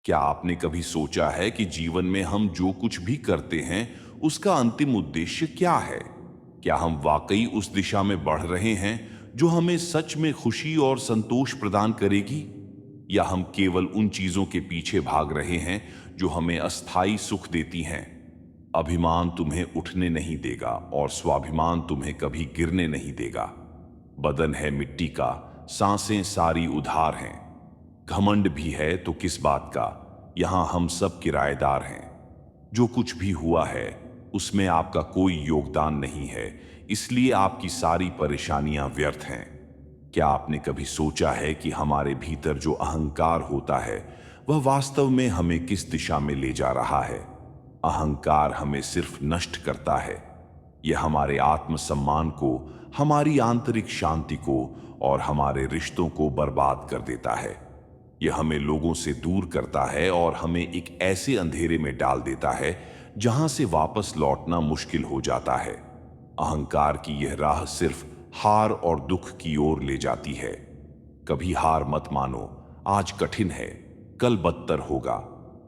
क्या आपने कभी सोचा है कि जीवन में हम जो कुछ भी करते हैं उसका अंतिम उद्देश्य क्या है? क्या हम वाकई उस दिशा में बढ़ रहे हैं जो हमें सच में खुशी और संतोष प्रदान करेगी? या हम केवल उन चीजों के पीछे भाग रहे हैं जो हमें अस्थायी सुख देती हैं? अभिमान तुम्हें उठने नहीं देगा और स्वाभिमान तुम्हें कभी गिरने नहीं देगा। बदन है मिट्टी का, सांसें सारी उधार हैं। घमंड भी है तो किस बात का, यहां हम सब किराएदार हैं। जो कुछ भी हुआ है उसमें आपका कोई योगदान नहीं है, इसलिए आपकी सारी परेशानियां व्यर्थ हैं। क्या आपने कभी सोचा है कि हमारे भीतर जो अहंकार होता है वह वास्तव में हमें किस दिशा में ले जा रहा है? अहंकार हमें सिर्फ नष्ट करता है। यह हमारे आत्मसम्मान को, हमारी आंतरिक शांति को और हमारे रिश्तों को बर्बाद कर देता है। यह हमें लोगों से दूर करता है और हमें एक ऐसे अंधेरे में डाल देता है जहां से वापस लौटना मुश्किल हो जाता है। अहंकार की यह राह सिर्फ हार और दुख की ओर ले जाती है। कभी हार मत मानो। आज कठिन है, कल बदतर होगा,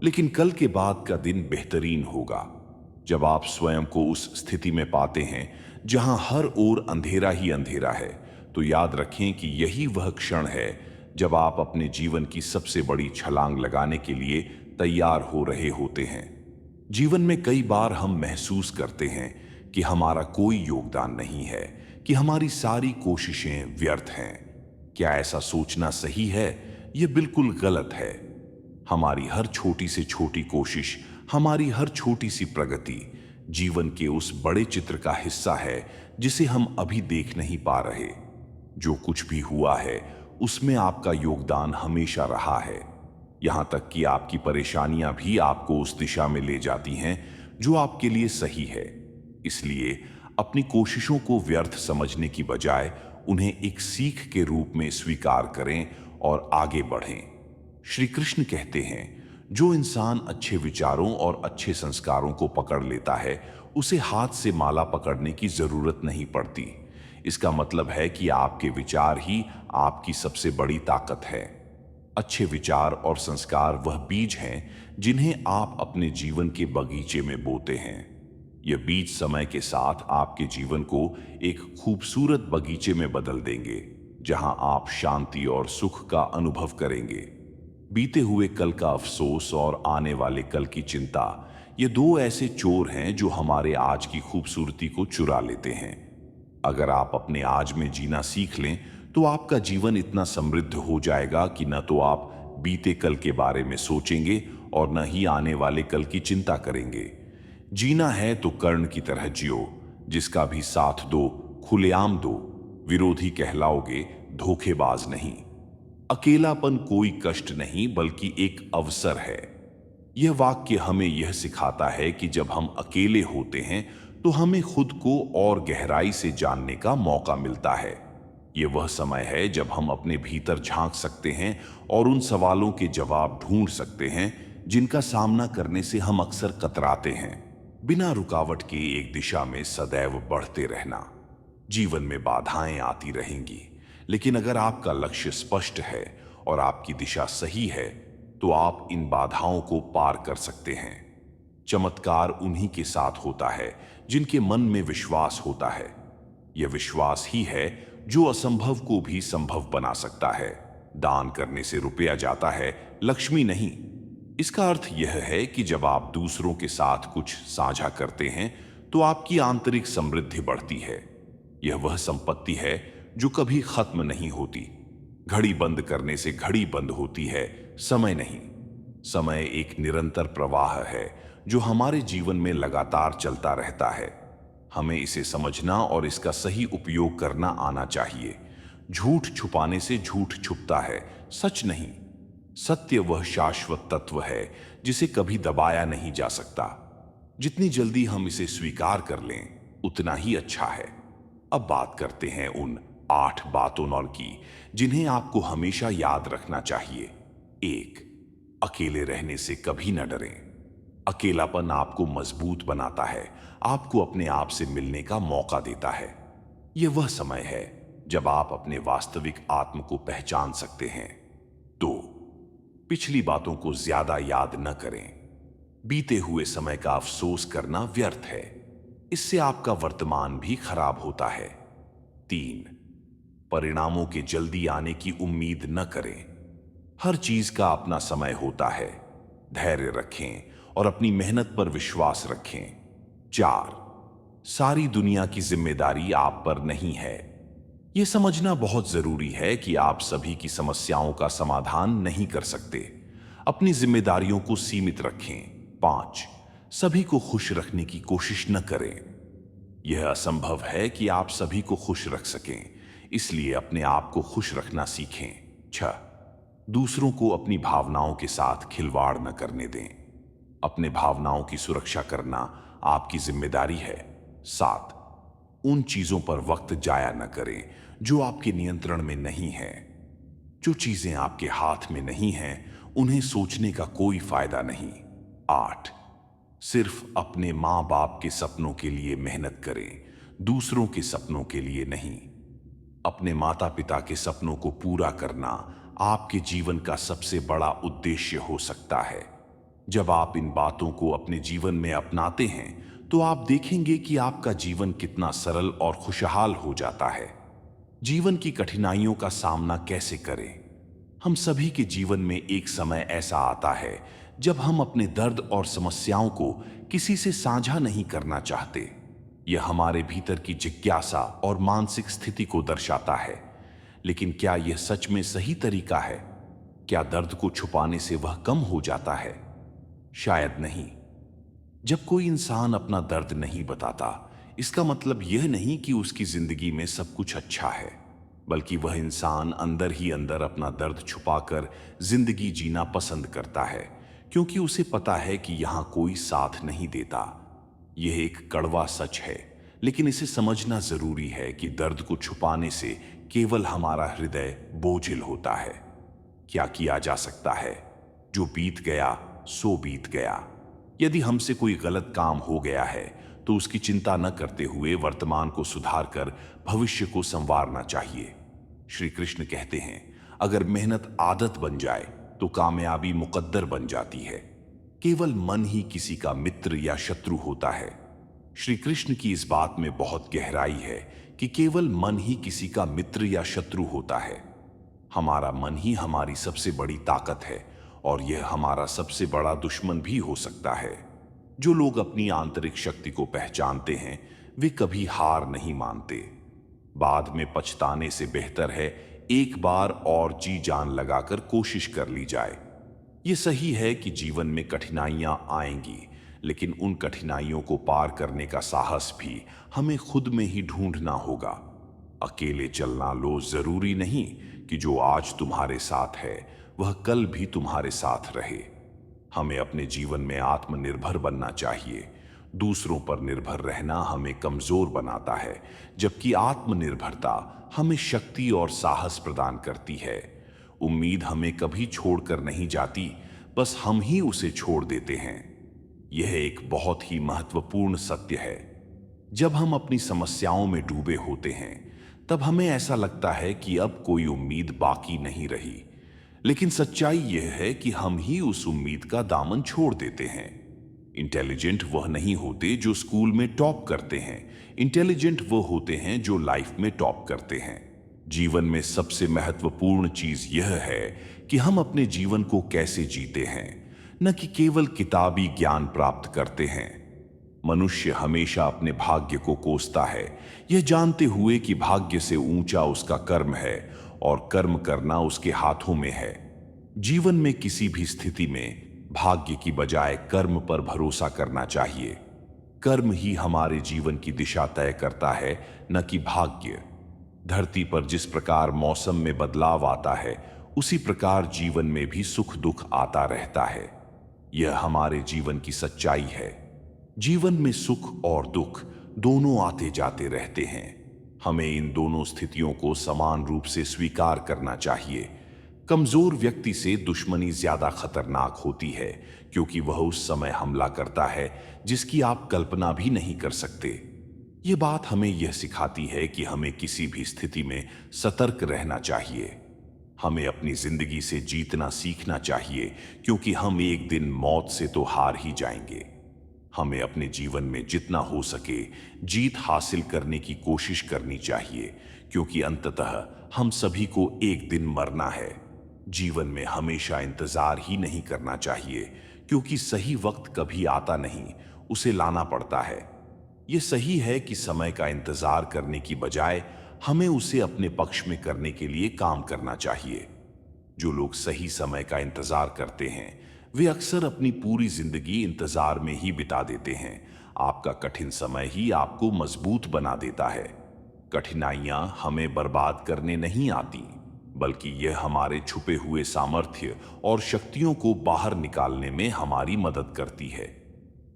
लेकिन कल के बाद का दिन बेहतरीन होगा। जब आप स्वयं को उस स्थिति में पाते हैं जहां हर ओर अंधेरा ही अंधेरा है, तो याद रखें कि यही वह क्षण है जब आप अपने जीवन की सबसे बड़ी छलांग लगाने के लिए तैयार हो रहे होते हैं। जीवन में कई बार हम महसूस करते हैं कि हमारा कोई योगदान नहीं है, कि हमारी सारी कोशिशें व्यर्थ हैं। क्या ऐसा सोचना सही है? यह बिल्कुल गलत है। हमारी हर छोटी से छोटी कोशिश, हमारी हर छोटी सी प्रगति जीवन के उस बड़े चित्र का हिस्सा है जिसे हम अभी देख नहीं पा रहे। जो कुछ भी हुआ है उसमें आपका योगदान हमेशा रहा है। यहां तक कि आपकी परेशानियां भी आपको उस दिशा में ले जाती हैं जो आपके लिए सही है। इसलिए अपनी कोशिशों को व्यर्थ समझने की बजाय उन्हें एक सीख के रूप में स्वीकार करें और आगे बढ़ें। श्री कृष्ण कहते हैं, जो इंसान अच्छे विचारों और अच्छे संस्कारों को पकड़ लेता है उसे हाथ से माला पकड़ने की जरूरत नहीं पड़ती। इसका मतलब है कि आपके विचार ही आपकी सबसे बड़ी ताकत है। अच्छे विचार और संस्कार वह बीज हैं जिन्हें आप अपने जीवन के बगीचे में बोते हैं। यह बीज समय के साथ आपके जीवन को एक खूबसूरत बगीचे में बदल देंगे, जहां आप शांति और सुख का अनुभव करेंगे। बीते हुए कल का अफसोस और आने वाले कल की चिंता, ये दो ऐसे चोर हैं जो हमारे आज की खूबसूरती को चुरा लेते हैं। अगर आप अपने आज में जीना सीख लें तो आपका जीवन इतना समृद्ध हो जाएगा कि न तो आप बीते कल के बारे में सोचेंगे और न ही आने वाले कल की चिंता करेंगे। जीना है तो कर्ण की तरह जियो, जिसका भी साथ दो, खुलेआम दो। विरोधी कहलाओगे, धोखेबाज नहीं। अकेलापन कोई कष्ट नहीं बल्कि एक अवसर है। यह वाक्य हमें यह सिखाता है कि जब हम अकेले होते हैं तो हमें खुद को और गहराई से जानने का मौका मिलता है। यह वह समय है जब हम अपने भीतर झांक सकते हैं और उन सवालों के जवाब ढूंढ सकते हैं जिनका सामना करने से हम अक्सर कतराते हैं। बिना रुकावट के एक दिशा में सदैव बढ़ते रहना। जीवन में बाधाएं आती रहेंगी, लेकिन अगर आपका लक्ष्य स्पष्ट है और आपकी दिशा सही है तो आप इन बाधाओं को पार कर सकते हैं। चमत्कार उन्हीं के साथ होता है जिनके मन में विश्वास होता है। यह विश्वास ही है जो असंभव को भी संभव बना सकता है। दान करने से रुपया जाता है, लक्ष्मी नहीं। इसका अर्थ यह है कि जब आप दूसरों के साथ कुछ साझा करते हैं तो आपकी आंतरिक समृद्धि बढ़ती है। यह वह संपत्ति है जो कभी खत्म नहीं होती। घड़ी बंद करने से घड़ी बंद होती है, समय नहीं। समय एक निरंतर प्रवाह है जो हमारे जीवन में लगातार चलता रहता है। हमें इसे समझना और इसका सही उपयोग करना आना चाहिए। झूठ छुपाने से झूठ छुपता है, सच नहीं। सत्य वह शाश्वत तत्व है जिसे कभी दबाया नहीं जा सकता। जितनी जल्दी हम इसे स्वीकार कर लें उतना ही अच्छा है। अब बात करते हैं उन 8 बातों की जिन्हें आपको हमेशा याद रखना चाहिए। 1, अकेले रहने से कभी न डरें। अकेलापन आपको मजबूत बनाता है, आपको अपने आप से मिलने का मौका देता है। यह वह समय है जब आप अपने वास्तविक आत्म को पहचान सकते हैं। 2, पिछली बातों को ज्यादा याद न करें। बीते हुए समय का अफसोस करना व्यर्थ है, इससे आपका वर्तमान भी खराब होता है। 3, परिणामों के जल्दी आने की उम्मीद न करें। हर चीज का अपना समय होता है। धैर्य रखें और अपनी मेहनत पर विश्वास रखें। 4, सारी दुनिया की जिम्मेदारी आप पर नहीं है। यह समझना बहुत जरूरी है कि आप सभी की समस्याओं का समाधान नहीं कर सकते। अपनी जिम्मेदारियों को सीमित रखें। 5, सभी को खुश रखने की कोशिश न करें। यह असंभव है कि आप सभी को खुश रख सकें, इसलिए अपने आप को खुश रखना सीखें। 6, दूसरों को अपनी भावनाओं के साथ खिलवाड़ न करने दें। अपने भावनाओं की सुरक्षा करना आपकी जिम्मेदारी है। 7, उन चीजों पर वक्त जाया न करें जो आपके नियंत्रण में नहीं है। जो चीजें आपके हाथ में नहीं हैं, उन्हें सोचने का कोई फायदा नहीं। 8, सिर्फ अपने माँ बाप के सपनों के लिए मेहनत करें, दूसरों के सपनों के लिए नहीं। अपने माता पिता के सपनों को पूरा करना आपके जीवन का सबसे बड़ा उद्देश्य हो सकता है। जब आप इन बातों को अपने जीवन में अपनाते हैं तो आप देखेंगे कि आपका जीवन कितना सरल और खुशहाल हो जाता है। जीवन की कठिनाइयों का सामना कैसे करें? हम सभी के जीवन में एक समय ऐसा आता है जब हम अपने दर्द और समस्याओं को किसी से साझा नहीं करना चाहते। यह हमारे भीतर की जिज्ञासा और मानसिक स्थिति को दर्शाता है। लेकिन क्या यह सच में सही तरीका है? क्या दर्द को छुपाने से वह कम हो जाता है? शायद नहीं। जब कोई इंसान अपना दर्द नहीं बताता, इसका मतलब यह नहीं कि उसकी जिंदगी में सब कुछ अच्छा है, बल्कि वह इंसान अंदर ही अंदर अपना दर्द छुपाकर जिंदगी जीना पसंद करता है, क्योंकि उसे पता है कि यहां कोई साथ नहीं देता। यह एक कड़वा सच है, लेकिन इसे समझना जरूरी है कि दर्द को छुपाने से केवल हमारा हृदय बोझिल होता है। क्या किया जा सकता है? जो बीत गया सो बीत गया। यदि हमसे कोई गलत काम हो गया है तो उसकी चिंता न करते हुए वर्तमान को सुधार कर भविष्य को संवारना चाहिए। श्री कृष्ण कहते हैं, अगर मेहनत आदत बन जाए तो कामयाबी मुकद्दर बन जाती है। केवल मन ही किसी का मित्र या शत्रु होता है। श्री कृष्ण की इस बात में बहुत गहराई है कि केवल मन ही किसी का मित्र या शत्रु होता है। हमारा मन ही हमारी सबसे बड़ी ताकत है और यह हमारा सबसे बड़ा दुश्मन भी हो सकता है। जो लोग अपनी आंतरिक शक्ति को पहचानते हैं वे कभी हार नहीं मानते। बाद में पछताने से बेहतर है एक बार और जी जान लगाकर कोशिश कर ली जाए। ये सही है कि जीवन में कठिनाइयां आएंगी, लेकिन उन कठिनाइयों को पार करने का साहस भी हमें खुद में ही ढूंढना होगा। अकेले चलना लो जरूरी नहीं कि जो आज तुम्हारे साथ है वह कल भी तुम्हारे साथ रहे। हमें अपने जीवन में आत्मनिर्भर बनना चाहिए। दूसरों पर निर्भर रहना हमें कमजोर बनाता है, जबकि आत्मनिर्भरता हमें शक्ति और साहस प्रदान करती है। उम्मीद हमें कभी छोड़कर नहीं जाती, बस हम ही उसे छोड़ देते हैं। यह एक बहुत ही महत्वपूर्ण सत्य है। जब हम अपनी समस्याओं में डूबे होते हैं तब हमें ऐसा लगता है कि अब कोई उम्मीद बाकी नहीं रही, लेकिन सच्चाई यह है कि हम ही उस उम्मीद का दामन छोड़ देते हैं। इंटेलिजेंट वह नहीं होते जो स्कूल में टॉप करते हैं, इंटेलिजेंट वो होते हैं जो लाइफ में टॉप करते हैं। जीवन में सबसे महत्वपूर्ण चीज यह है कि हम अपने जीवन को कैसे जीते हैं, न कि केवल किताबी ज्ञान प्राप्त करते हैं। मनुष्य हमेशा अपने भाग्य को कोसता है, यह जानते हुए कि भाग्य से ऊंचा उसका कर्म है और कर्म करना उसके हाथों में है। जीवन में किसी भी स्थिति में भाग्य की बजाय कर्म पर भरोसा करना चाहिए। कर्म ही हमारे जीवन की दिशा तय करता है, न कि भाग्य। धरती पर जिस प्रकार मौसम में बदलाव आता है, उसी प्रकार जीवन में भी सुख दुख आता रहता है। यह हमारे जीवन की सच्चाई है। जीवन में सुख और दुख दोनों आते जाते रहते हैं। हमें इन दोनों स्थितियों को समान रूप से स्वीकार करना चाहिए। कमजोर व्यक्ति से दुश्मनी ज्यादा खतरनाक होती है, क्योंकि वह उस समय हमला करता है जिसकी आप कल्पना भी नहीं कर सकते। ये बात हमें यह सिखाती है कि हमें किसी भी स्थिति में सतर्क रहना चाहिए। हमें अपनी जिंदगी से जीतना सीखना चाहिए, क्योंकि हम एक दिन मौत से तो हार ही जाएंगे। हमें अपने जीवन में जितना हो सके जीत हासिल करने की कोशिश करनी चाहिए, क्योंकि अंततः हम सभी को एक दिन मरना है। जीवन में हमेशा इंतजार ही नहीं करना चाहिए, क्योंकि सही वक्त कभी आता नहीं, उसे लाना पड़ता है। ये सही है कि समय का इंतजार करने की बजाय हमें उसे अपने पक्ष में करने के लिए काम करना चाहिए। जो लोग सही समय का इंतजार करते हैं वे अक्सर अपनी पूरी जिंदगी इंतजार में ही बिता देते हैं। आपका कठिन समय ही आपको मजबूत बना देता है। कठिनाइयां हमें बर्बाद करने नहीं आती, बल्कि यह हमारे छुपे हुए सामर्थ्य और शक्तियों को बाहर निकालने में हमारी मदद करती है।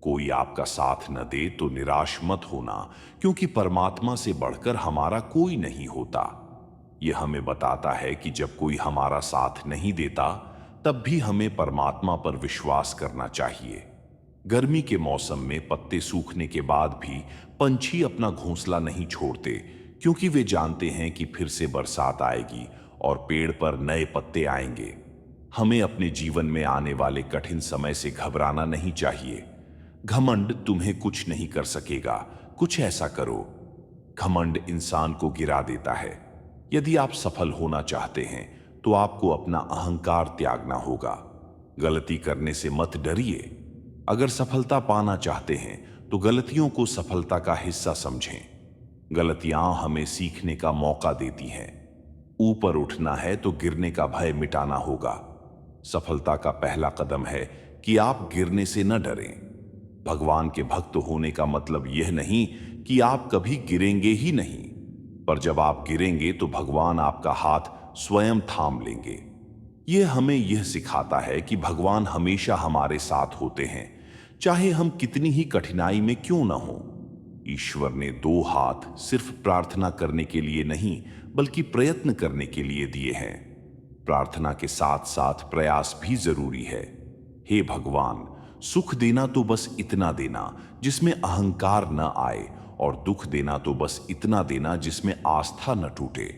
कोई आपका साथ न दे तो निराश मत होना, क्योंकि परमात्मा से बढ़कर हमारा कोई नहीं होता। यह हमें बताता है कि जब कोई हमारा साथ नहीं देता तब भी हमें परमात्मा पर विश्वास करना चाहिए। गर्मी के मौसम में पत्ते सूखने के बाद भी पंछी अपना घोंसला नहीं छोड़ते, क्योंकि वे जानते हैं कि फिर से बरसात आएगी और पेड़ पर नए पत्ते आएंगे। हमें अपने जीवन में आने वाले कठिन समय से घबराना नहीं चाहिए। घमंड तुम्हें कुछ नहीं कर सकेगा, कुछ ऐसा करो। घमंड इंसान को गिरा देता है। यदि आप सफल होना चाहते हैं तो आपको अपना अहंकार त्यागना होगा। गलती करने से मत डरिए। अगर सफलता पाना चाहते हैं तो गलतियों को सफलता का हिस्सा समझें। गलतियां हमें सीखने का मौका देती हैं। ऊपर उठना है तो गिरने का भय मिटाना होगा। सफलता का पहला कदम है कि आप गिरने से न डरें। भगवान के भक्त होने का मतलब यह नहीं कि आप कभी गिरेंगे ही नहीं, पर जब आप गिरेंगे तो भगवान आपका हाथ स्वयं थाम लेंगे। यह हमें यह सिखाता है कि भगवान हमेशा हमारे साथ होते हैं, चाहे हम कितनी ही कठिनाई में क्यों न हो। ईश्वर ने दो हाथ सिर्फ प्रार्थना करने के लिए नहीं, बल्कि प्रयत्न करने के लिए दिए हैं। प्रार्थना के साथ साथ प्रयास भी जरूरी है। हे भगवान, सुख देना तो बस इतना देना जिसमें अहंकार न आए, और दुख देना तो बस इतना देना जिसमें आस्था न टूटे।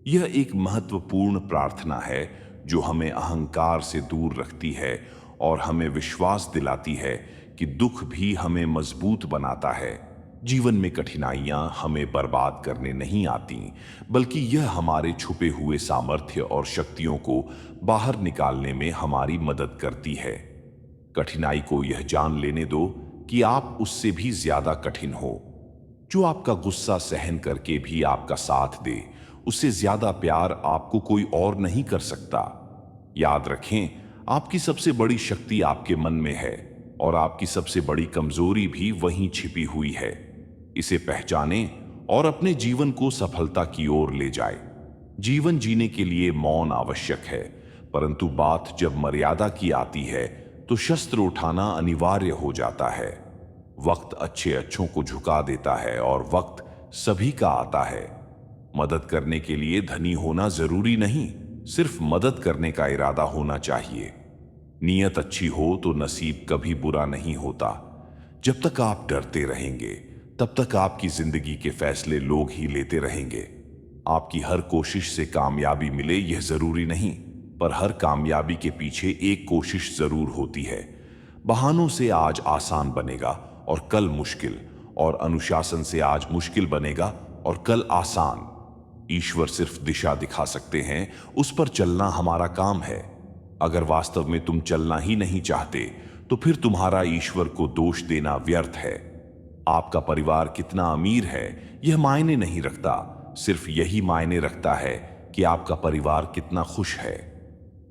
यह एक महत्वपूर्ण प्रार्थना है जो हमें अहंकार से दूर रखती है और हमें विश्वास दिलाती है कि दुख भी हमें मजबूत बनाता है। जीवन में कठिनाइयां हमें बर्बाद करने नहीं आती, बल्कि यह हमारे छुपे हुए सामर्थ्य और शक्तियों को बाहर निकालने में हमारी मदद करती है। कठिनाई को यह जान लेने दो कि आप उससे भी ज्यादा कठिन हो। जो आपका गुस्सा सहन करके भी आपका साथ दे, उससे ज्यादा प्यार आपको कोई और नहीं कर सकता। याद रखें, आपकी सबसे बड़ी शक्ति आपके मन में है और आपकी सबसे बड़ी कमजोरी भी वहीं छिपी हुई है। इसे पहचानें और अपने जीवन को सफलता की ओर ले जाए। जीवन जीने के लिए मौन आवश्यक है, परंतु बात जब मर्यादा की आती है तो शस्त्र उठाना अनिवार्य हो जाता है। वक्त अच्छे अच्छों को झुका देता है और वक्त सभी का आता है। मदद करने के लिए धनी होना जरूरी नहीं, सिर्फ मदद करने का इरादा होना चाहिए। नीयत अच्छी हो तो नसीब कभी बुरा नहीं होता। जब तक आप डरते रहेंगे तब तक आपकी जिंदगी के फैसले लोग ही लेते रहेंगे। आपकी हर कोशिश से कामयाबी मिले यह जरूरी नहीं, पर हर कामयाबी के पीछे एक कोशिश जरूर होती है। बहानों से आज आसान बनेगा और कल मुश्किल, और अनुशासन से आज मुश्किल बनेगा और कल आसान। ईश्वर सिर्फ दिशा दिखा सकते हैं, उस पर चलना हमारा काम है। अगर वास्तव में तुम चलना ही नहीं चाहते तो फिर तुम्हारा ईश्वर को दोष देना व्यर्थ है। आपका परिवार कितना अमीर है यह मायने नहीं रखता, सिर्फ यही मायने रखता है कि आपका परिवार कितना खुश है।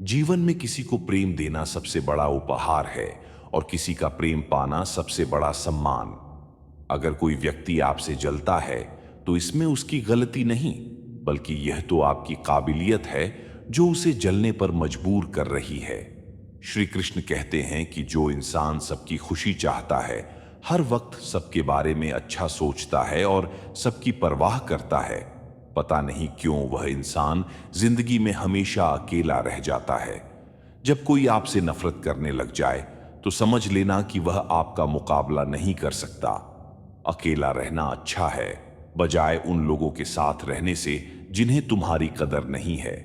जीवन में किसी को प्रेम देना सबसे बड़ा उपहार है और किसी का प्रेम पाना सबसे बड़ा सम्मान। अगर कोई व्यक्ति आपसे जलता है तो इसमें उसकी गलती नहीं, बल्कि यह तो आपकी काबिलियत है जो उसे जलने पर मजबूर कर रही है। श्री कृष्ण कहते हैं कि जो इंसान सबकी खुशी चाहता है, हर वक्त सबके बारे में अच्छा सोचता है और सबकी परवाह करता है, पता नहीं क्यों वह इंसान जिंदगी में हमेशा अकेला रह जाता है। जब कोई आपसे नफरत करने लग जाए तो समझ लेना कि वह आपका मुकाबला नहीं कर सकता। अकेला रहना अच्छा है, बजाय उन लोगों के साथ रहने से जिन्हें तुम्हारी कदर नहीं है।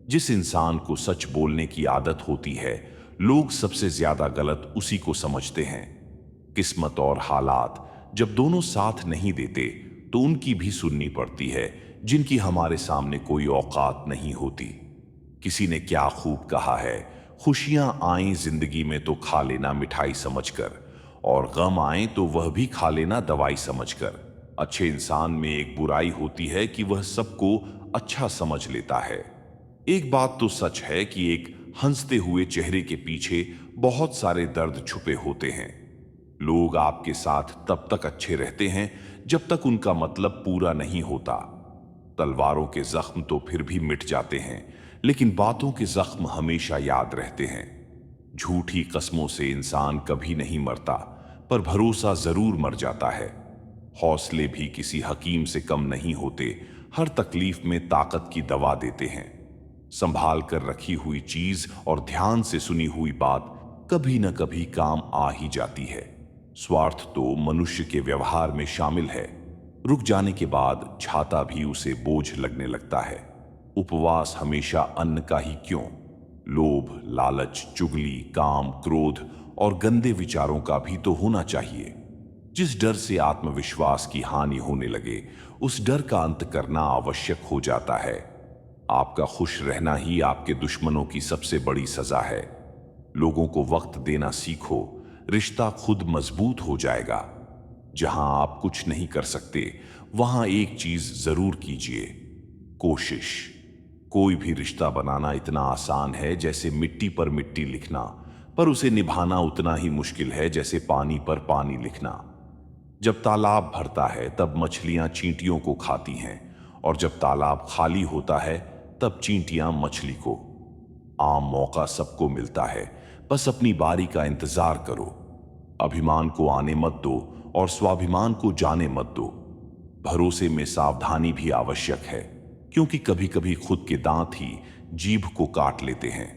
जिस इंसान को सच बोलने की आदत होती है, लोग सबसे ज्यादा गलत उसी को समझते हैं। किस्मत और हालात जब दोनों साथ नहीं देते तो उनकी भी सुननी पड़ती है, जिनकी हमारे सामने कोई औकात नहीं होती। किसी ने क्या खूब कहा है, खुशियां आए जिंदगी में तो खा लेना मिठाई समझकर, और गम आए तो वह भी खा लेना दवाई समझकर। अच्छे इंसान में एक बुराई होती है कि वह सबको अच्छा समझ लेता है। एक बात तो सच है कि एक हंसते हुए चेहरे के पीछे बहुत सारे दर्द छुपे होते हैं। लोग आपके साथ तब तक अच्छे रहते हैं जब तक उनका मतलब पूरा नहीं होता। तलवारों के जख्म तो फिर भी मिट जाते हैं, लेकिन बातों के जख्म हमेशा याद रहते हैं। झूठी कस्मों से इंसान कभी नहीं मरता, पर भरोसा जरूर मर जाता है। हौसले भी किसी हकीम से कम नहीं होते, हर तकलीफ में ताकत की दवा देते हैं। संभाल कर रखी हुई चीज और ध्यान से सुनी हुई बात कभी न कभी काम आ ही जाती है। स्वार्थ तो मनुष्य के व्यवहार में शामिल है। रुक जाने के बाद छाता भी उसे बोझ लगने लगता है। उपवास हमेशा अन्न का ही क्यों? लोभ, लालच, चुगली, काम, क्रोध और गंदे विचारों का भी तो होना चाहिए। जिस डर से आत्मविश्वास की हानि होने लगे, उस डर का अंत करना आवश्यक हो जाता है। आपका खुश रहना ही आपके दुश्मनों की सबसे बड़ी सजा है। लोगों को वक्त देना सीखो, रिश्ता खुद मजबूत हो जाएगा। जहां आप कुछ नहीं कर सकते, वहां एक चीज जरूर कीजिए, कोशिश। कोई भी रिश्ता बनाना इतना आसान है जैसे मिट्टी पर मिट्टी लिखना, पर उसे निभाना उतना ही मुश्किल है जैसे पानी पर पानी लिखना। जब तालाब भरता है तब मछलियां चींटियों को खाती हैं, और जब तालाब खाली होता है तब चींटियां मछली को। आम मौका सबको मिलता है, बस अपनी बारी का इंतजार करो। अभिमान को आने मत दो और स्वाभिमान को जाने मत दो। भरोसे में सावधानी भी आवश्यक है, क्योंकि कभी कभी खुद के दांत ही जीभ को काट लेते हैं।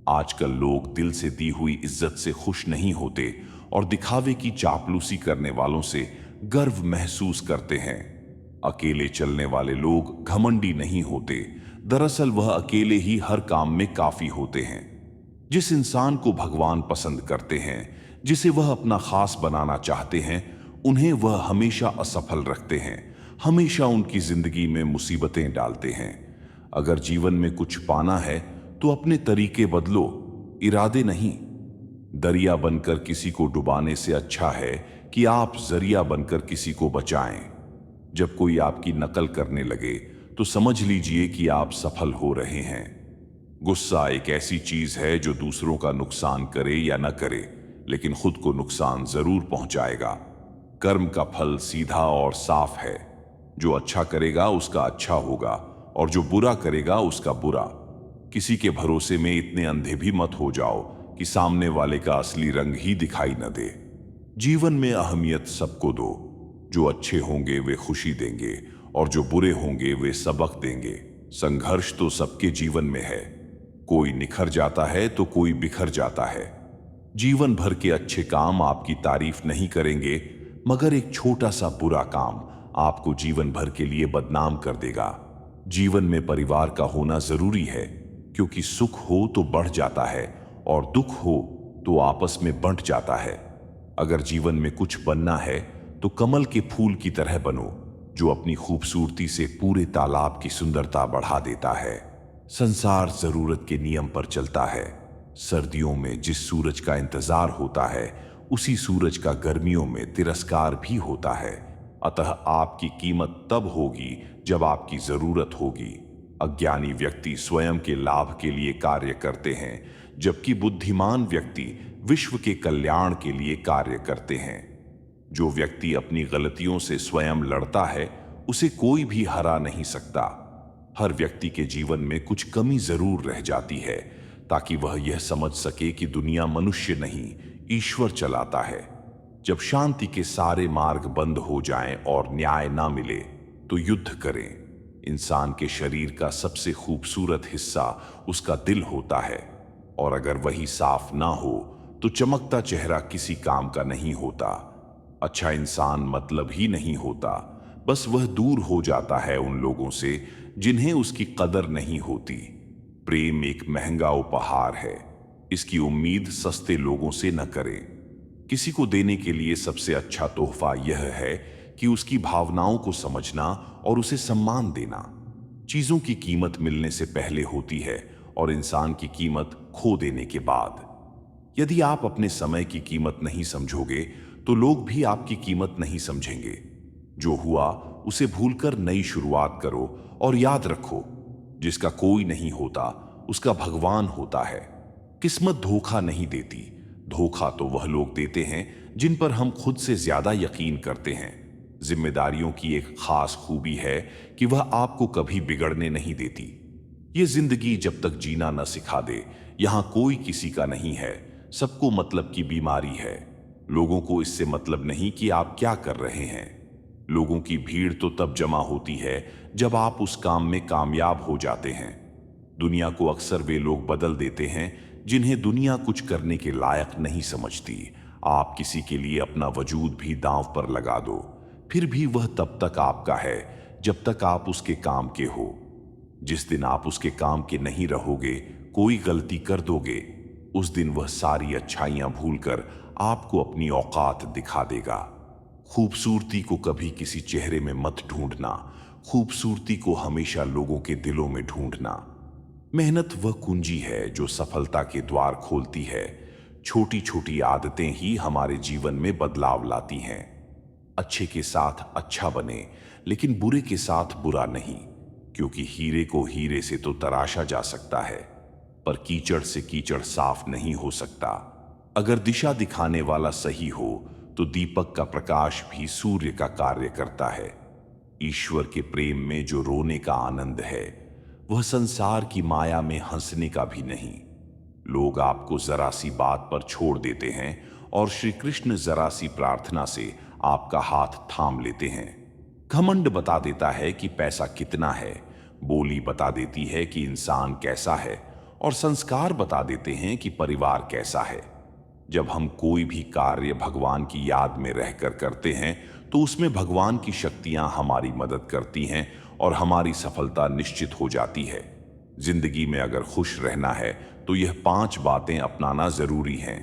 आजकल लोग दिल से दी हुई इज्जत से खुश नहीं होते और दिखावे की चापलूसी करने वालों से गर्व महसूस करते हैं। अकेले चलने वाले लोग घमंडी नहीं होते, दरअसल वह अकेले ही हर काम में काफी होते हैं। जिस इंसान को भगवान पसंद करते हैं, जिसे वह अपना खास बनाना चाहते हैं, उन्हें वह हमेशा असफल रखते हैं, हमेशा उनकी जिंदगी में मुसीबतें डालते हैं। अगर जीवन में कुछ पाना है तो अपने तरीके बदलो, इरादे नहीं। दरिया बनकर किसी को डुबाने से अच्छा है कि आप जरिया बनकर किसी को बचाएं। जब कोई आपकी नकल करने लगे तो समझ लीजिए कि आप सफल हो रहे हैं। गुस्सा एक ऐसी चीज है जो दूसरों का नुकसान करे या न करे, लेकिन खुद को नुकसान जरूर पहुंचाएगा। कर्म का फल सीधा और साफ है। जो अच्छा करेगा उसका अच्छा होगा, और जो बुरा करेगा उसका बुरा। किसी के भरोसे में इतने अंधे भी मत हो जाओ कि सामने वाले का असली रंग ही दिखाई न दे। जीवन में अहमियत सबको दो। जो अच्छे होंगे वे खुशी देंगे, और जो बुरे होंगे वे सबक देंगे। संघर्ष तो सबके जीवन में है। कोई निखर जाता है तो कोई बिखर जाता है। जीवन भर के अच्छे काम आपकी तारीफ नहीं करेंगे, मगर एक छोटा सा बुरा काम आपको जीवन भर के लिए बदनाम कर देगा। जीवन में परिवार का होना जरूरी है, क्योंकि सुख हो तो बढ़ जाता है और दुख हो तो आपस में बंट जाता है। अगर जीवन में कुछ बनना है तो कमल के फूल की तरह बनो, जो अपनी खूबसूरती से पूरे तालाब की सुंदरता बढ़ा देता है। संसार जरूरत के नियम पर चलता है। सर्दियों में जिस सूरज का इंतजार होता है, उसी सूरज का गर्मियों में तिरस्कार भी होता है। अतः आपकी कीमत तब होगी जब आपकी जरूरत होगी। अज्ञानी व्यक्ति स्वयं के लाभ के लिए कार्य करते हैं, जबकि बुद्धिमान व्यक्ति विश्व के कल्याण के लिए कार्य करते हैं। जो व्यक्ति अपनी गलतियों से स्वयं लड़ता है, उसे कोई भी हरा नहीं सकता। हर व्यक्ति के जीवन में कुछ कमी जरूर रह जाती है, ताकि वह यह समझ सके कि दुनिया मनुष्य नहीं, ईश्वर चलाता है। जब शांति के सारे मार्ग बंद हो जाएं और न्याय ना मिले, तो युद्ध करें। इंसान के शरीर का सबसे खूबसूरत हिस्सा उसका दिल होता है, और अगर वही साफ ना हो तो चमकता चेहरा किसी काम का नहीं होता। अच्छा इंसान मतलब ही नहीं होता, बस वह दूर हो जाता है उन लोगों से जिन्हें उसकी कदर नहीं होती। प्रेम एक महंगा उपहार है। इसकी उम्मीद सस्ते लोगों से न करें। किसी को देने के लिए सबसे अच्छा तोहफा यह है कि उसकी भावनाओं को समझना और उसे सम्मान देना। चीजों की कीमत मिलने से पहले होती है और इंसान की कीमत खो देने के बाद। यदि आप अपने समय की कीमत नहीं समझोगे तो लोग भी आपकी कीमत नहीं समझेंगे। जो हुआ उसे भूलकर नई शुरुआत करो और याद रखो, जिसका कोई नहीं होता उसका भगवान होता है। किस्मत धोखा नहीं देती। धोखा तो वह लोग देते हैं जिन पर हम खुद से ज्यादा यकीन करते हैं। जिम्मेदारियों की एक खास खूबी है कि वह आपको कभी बिगड़ने नहीं देती। ये जिंदगी जब तक जीना न सिखा दे, यहां कोई किसी का नहीं है। सबको मतलब की बीमारी है। लोगों को इससे मतलब नहीं कि आप क्या कर रहे हैं। लोगों की भीड़ तो तब जमा होती है जब आप उस काम में कामयाब हो जाते हैं। दुनिया को अक्सर वे लोग बदल देते हैं जिन्हें दुनिया कुछ करने के लायक नहीं समझती। आप किसी के लिए अपना वजूद भी दांव पर लगा दो, फिर भी वह तब तक आपका है जब तक आप उसके काम के हो। जिस दिन आप उसके काम के नहीं रहोगे, कोई गलती कर दोगे, उस दिन वह सारी अच्छाइयां भूलकर आपको अपनी औकात दिखा देगा। खूबसूरती को कभी किसी चेहरे में मत ढूंढना। खूबसूरती को हमेशा लोगों के दिलों में ढूंढना। मेहनत वह कुंजी है जो सफलता के द्वार खोलती है। छोटी छोटी आदतें ही हमारे जीवन में बदलाव लाती हैं। अच्छे के साथ अच्छा बने, लेकिन बुरे के साथ बुरा नहीं, क्योंकि हीरे को हीरे से तो तराशा जा सकता है, पर कीचड़ से कीचड़ साफ नहीं हो सकता। अगर दिशा दिखाने वाला सही हो तो दीपक का प्रकाश भी सूर्य का कार्य करता है। ईश्वर के प्रेम में जो रोने का आनंद है, वह संसार की माया में हंसने का भी नहीं। लोग आपको जरा सी बात पर छोड़ देते हैं और श्री कृष्ण जरा सी प्रार्थना से आपका हाथ थाम लेते हैं। घमंड बता देता है कि पैसा कितना है, बोली बता देती है कि इंसान कैसा है, और संस्कार बता देते हैं कि परिवार कैसा है। जब हम कोई भी कार्य भगवान की याद में रहकर करते हैं तो उसमें भगवान की शक्तियां हमारी मदद करती हैं और हमारी सफलता निश्चित हो जाती है। जिंदगी में अगर खुश रहना है तो यह 5 बातें अपनाना जरूरी हैं।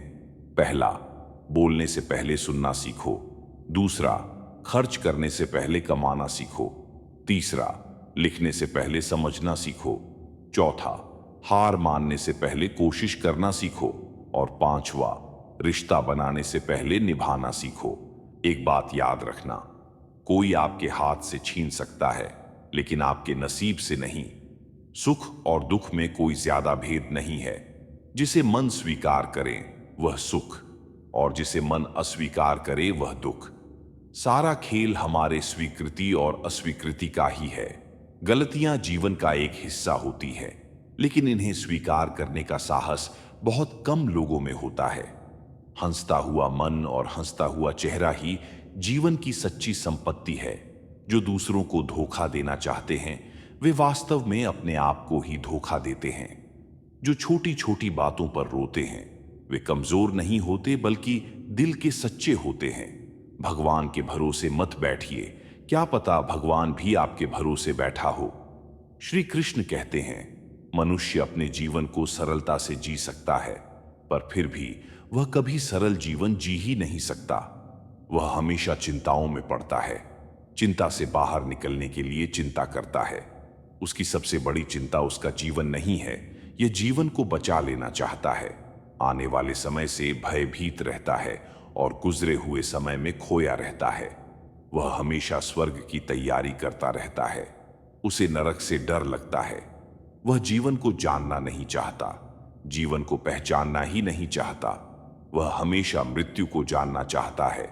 पहला, बोलने से पहले सुनना सीखो। दूसरा, खर्च करने से पहले कमाना सीखो। तीसरा, लिखने से पहले समझना सीखो। चौथा, हार मानने से पहले कोशिश करना सीखो। और पांचवा, रिश्ता बनाने से पहले निभाना सीखो। एक बात याद रखना, कोई आपके हाथ से छीन सकता है, लेकिन आपके नसीब से नहीं। सुख और दुख में कोई ज्यादा भेद नहीं है। जिसे मन स्वीकार करे वह सुख, और जिसे मन अस्वीकार करे वह दुख। सारा खेल हमारे स्वीकृति और अस्वीकृति का ही है। गलतियां जीवन का एक हिस्सा होती है, लेकिन इन्हें स्वीकार करने का साहस बहुत कम लोगों में होता है। हंसता हुआ मन और हंसता हुआ चेहरा ही जीवन की सच्ची संपत्ति है। जो दूसरों को धोखा देना चाहते हैं वे वास्तव में अपने आप को ही धोखा देते हैं। जो छोटी छोटी बातों पर रोते हैं वे कमजोर नहीं होते, बल्कि दिल के सच्चे होते हैं। भगवान के भरोसे मत बैठिए, क्या पता भगवान भी आपके भरोसे बैठा हो। श्री कृष्ण कहते हैं, मनुष्य अपने जीवन को सरलता से जी सकता है, पर फिर भी वह कभी सरल जीवन जी ही नहीं सकता। वह हमेशा चिंताओं में पड़ता है। चिंता से बाहर निकलने के लिए चिंता करता है। उसकी सबसे बड़ी चिंता उसका जीवन नहीं है, यह जीवन को बचा लेना चाहता है। आने वाले समय से भयभीत रहता है और गुजरे हुए समय में खोया रहता है। वह हमेशा स्वर्ग की तैयारी करता रहता है। उसे नरक से डर लगता है। वह जीवन को जानना नहीं चाहता, जीवन को पहचानना ही नहीं चाहता। वह हमेशा मृत्यु को जानना चाहता है।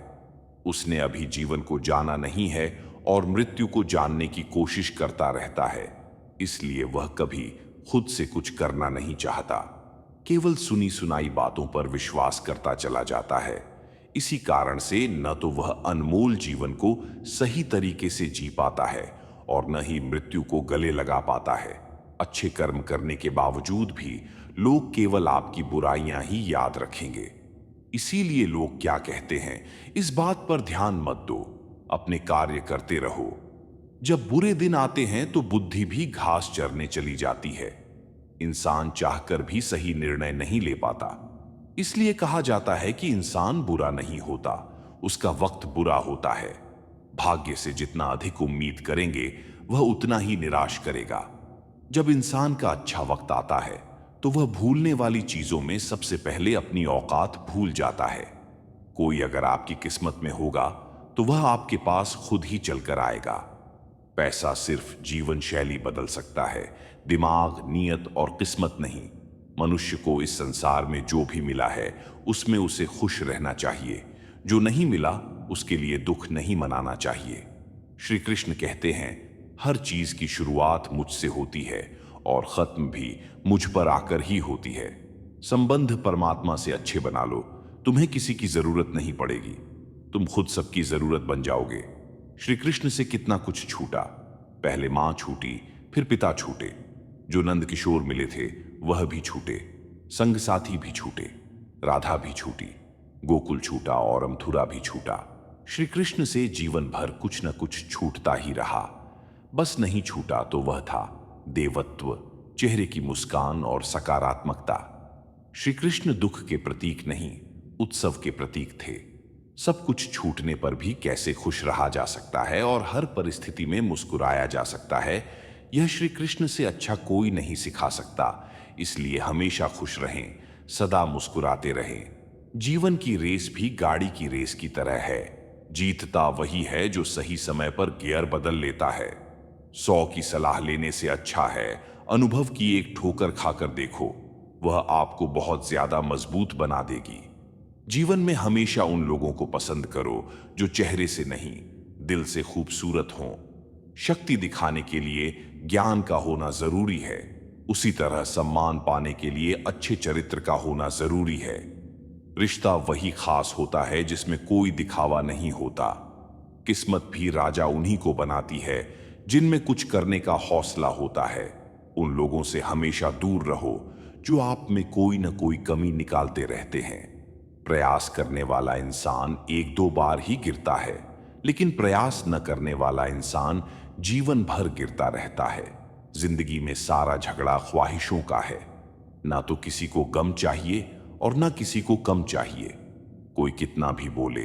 उसने अभी जीवन को जाना नहीं है और मृत्यु को जानने की कोशिश करता रहता है। इसलिए वह कभी खुद से कुछ करना नहीं चाहता, केवल सुनी सुनाई बातों पर विश्वास करता चला जाता है। इसी कारण से न तो वह अनमोल जीवन को सही तरीके से जी पाता है और न ही मृत्यु को गले लगा पाता है। अच्छे कर्म करने के बावजूद भी लोग केवल आपकी बुराइयां ही याद रखेंगे। इसीलिए लोग क्या कहते हैं, इस बात पर ध्यान मत दो, अपने कार्य करते रहो। जब बुरे दिन आते हैं तो बुद्धि भी घास चरने चली जाती है। इंसान चाहकर भी सही निर्णय नहीं ले पाता। इसलिए कहा जाता है कि इंसान बुरा नहीं होता, उसका वक्त बुरा होता है। भाग्य से जितना अधिक उम्मीद करेंगे वह उतना ही निराश करेगा। जब इंसान का अच्छा वक्त आता है तो वह भूलने वाली चीजों में सबसे पहले अपनी औकात भूल जाता है। कोई अगर आपकी किस्मत में होगा तो वह आपके पास खुद ही चलकर आएगा। पैसा सिर्फ जीवन शैली बदल सकता है, दिमाग, नियत और किस्मत नहीं। मनुष्य को इस संसार में जो भी मिला है उसमें उसे खुश रहना चाहिए। जो नहीं मिला उसके लिए दुख नहीं मनाना चाहिए। श्री कृष्ण कहते हैं, हर चीज की शुरुआत मुझसे होती है और खत्म भी मुझ पर आकर ही होती है। संबंध परमात्मा से अच्छे बना लो, तुम्हें किसी की जरूरत नहीं पड़ेगी, तुम खुद सबकी जरूरत बन जाओगे। श्री कृष्ण से कितना कुछ छूटा। पहले मां छूटी, फिर पिता छूटे, जो नंद किशोर मिले थे वह भी छूटे, संग साथी भी छूटे, राधा भी छूटी, गोकुल छूटा और मथुरा भी छूटा। श्री कृष्ण से जीवन भर कुछ न कुछ छूटता ही रहा। बस नहीं छूटा तो वह था देवत्व, चेहरे की मुस्कान और सकारात्मकता। श्री कृष्ण दुख के प्रतीक नहीं, उत्सव के प्रतीक थे। सब कुछ छूटने पर भी कैसे खुश रहा जा सकता है और हर परिस्थिति में मुस्कुराया जा सकता है, यह श्री कृष्ण से अच्छा कोई नहीं सिखा सकता। इसलिए हमेशा खुश रहें, सदा मुस्कुराते रहें। जीवन की रेस भी गाड़ी की रेस की तरह है। जीतता वही है जो सही समय पर गियर बदल लेता है। 100 की सलाह लेने से अच्छा है अनुभव की एक ठोकर खाकर देखो, वह आपको बहुत ज्यादा मजबूत बना देगी। जीवन में हमेशा उन लोगों को पसंद करो जो चेहरे से नहीं, दिल से खूबसूरत हों। शक्ति दिखाने के लिए ज्ञान का होना जरूरी है, उसी तरह सम्मान पाने के लिए अच्छे चरित्र का होना जरूरी है। रिश्ता वही खास होता है जिसमें कोई दिखावा नहीं होता। किस्मत भी राजा उन्हीं को बनाती है जिनमें कुछ करने का हौसला होता है। उन लोगों से हमेशा दूर रहो जो आप में कोई न कोई कमी निकालते रहते हैं। प्रयास करने वाला इंसान एक दो बार ही गिरता है, लेकिन प्रयास न करने वाला इंसान जीवन भर गिरता रहता है। जिंदगी में सारा झगड़ा ख्वाहिशों का है। ना तो किसी को गम चाहिए और ना किसी को कम चाहिए। कोई कितना भी बोले,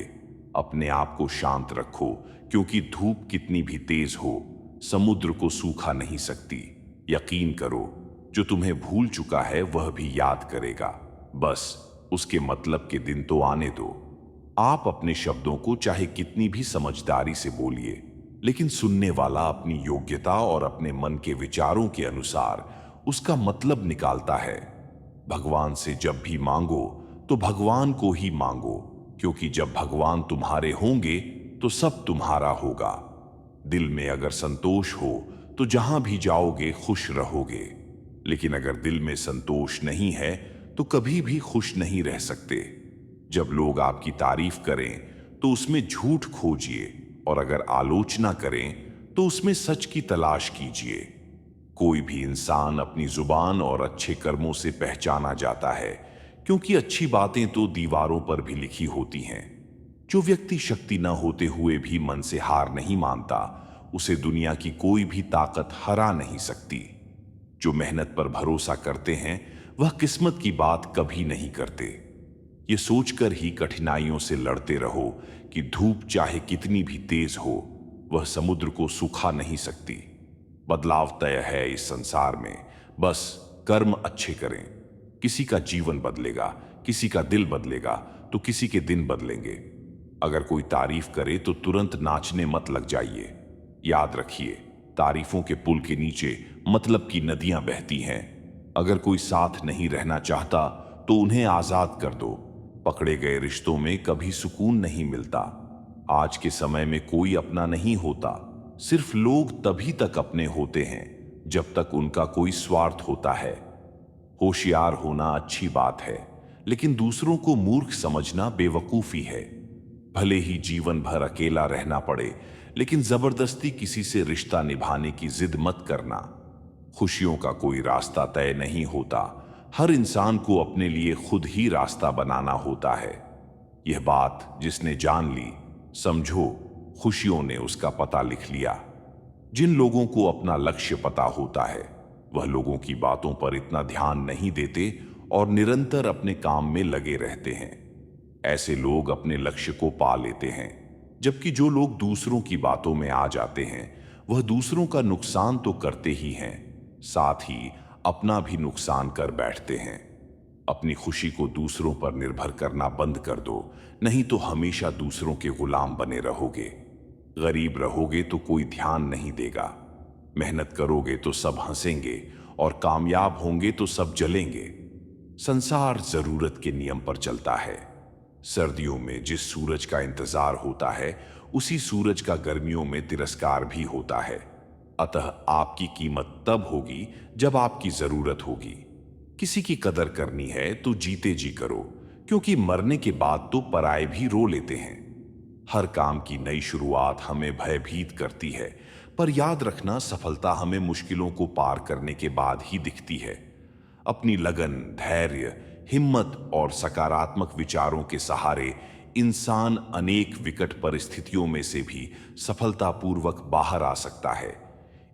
अपने आप को शांत रखो, क्योंकि धूप कितनी भी तेज हो समुद्र को सूखा नहीं सकती। यकीन करो, जो तुम्हें भूल चुका है वह भी याद करेगा, बस उसके मतलब के दिन तो आने दो। आप अपने शब्दों को चाहे कितनी भी समझदारी से बोलिए, लेकिन सुनने वाला अपनी योग्यता और अपने मन के विचारों के अनुसार उसका मतलब निकालता है। भगवान से जब भी मांगो तो भगवान को ही मांगो, क्योंकि जब भगवान तुम्हारे होंगे तो सब तुम्हारा होगा। दिल में अगर संतोष हो तो जहां भी जाओगे खुश रहोगे, लेकिन अगर दिल में संतोष नहीं है तो कभी भी खुश नहीं रह सकते। जब लोग आपकी तारीफ करें तो उसमें झूठ खोजिए, और अगर आलोचना करें तो उसमें सच की तलाश कीजिए। कोई भी इंसान अपनी जुबान और अच्छे कर्मों से पहचाना जाता है, क्योंकि अच्छी बातें तो दीवारों पर भी लिखी होती हैं। जो व्यक्ति शक्ति न होते हुए भी मन से हार नहीं मानता, उसे दुनिया की कोई भी ताकत हरा नहीं सकती। जो मेहनत पर भरोसा करते हैं वह किस्मत की बात कभी नहीं करते। ये सोचकर ही कठिनाइयों से लड़ते रहो कि धूप चाहे कितनी भी तेज हो वह समुद्र को सुखा नहीं सकती। बदलाव तय है इस संसार में, बस कर्म अच्छे करें। किसी का जीवन बदलेगा, किसी का दिल बदलेगा, तो किसी के दिन बदलेंगे। अगर कोई तारीफ करे तो तुरंत नाचने मत लग जाइए। याद रखिए, तारीफों के पुल के नीचे मतलब की नदियां बहती हैं। अगर कोई साथ नहीं रहना चाहता तो उन्हें आजाद कर दो। पकड़े गए रिश्तों में कभी सुकून नहीं मिलता। आज के समय में कोई अपना नहीं होता, सिर्फ लोग तभी तक अपने होते हैं जब तक उनका कोई स्वार्थ होता है। होशियार होना अच्छी बात है, लेकिन दूसरों को मूर्ख समझना बेवकूफी है। भले ही जीवन भर अकेला रहना पड़े, लेकिन जबरदस्ती किसी से रिश्ता निभाने की जिद मत करना। खुशियों का कोई रास्ता तय नहीं होता, हर इंसान को अपने लिए खुद ही रास्ता बनाना होता है। यह बात जिसने जान ली, समझो खुशियों ने उसका पता लिख लिया। जिन लोगों को अपना लक्ष्य पता होता है वह लोगों की बातों पर इतना ध्यान नहीं देते और निरंतर अपने काम में लगे रहते हैं। ऐसे लोग अपने लक्ष्य को पा लेते हैं, जबकि जो लोग दूसरों की बातों में आ जाते हैं वह दूसरों का नुकसान तो करते ही हैं, साथ ही अपना भी नुकसान कर बैठते हैं। अपनी खुशी को दूसरों पर निर्भर करना बंद कर दो, नहीं तो हमेशा दूसरों के गुलाम बने रहोगे। गरीब रहोगे तो कोई ध्यान नहीं देगा, मेहनत करोगे तो सब हंसेंगे और कामयाब होंगे तो सब जलेंगे। संसार जरूरत के नियम पर चलता है। सर्दियों में जिस सूरज का इंतजार होता है उसी सूरज का गर्मियों में तिरस्कार भी होता है। अतः आपकी कीमत तब होगी जब आपकी जरूरत होगी। किसी की कदर करनी है तो जीते जी करो, क्योंकि मरने के बाद तो पराये भी रो लेते हैं। हर काम की नई शुरुआत हमें भयभीत करती है, पर याद रखना सफलता हमें मुश्किलों को पार करने के बाद ही दिखती है। अपनी लगन, धैर्य, हिम्मत और सकारात्मक विचारों के सहारे इंसान अनेक विकट परिस्थितियों में से भी सफलतापूर्वक बाहर आ सकता है।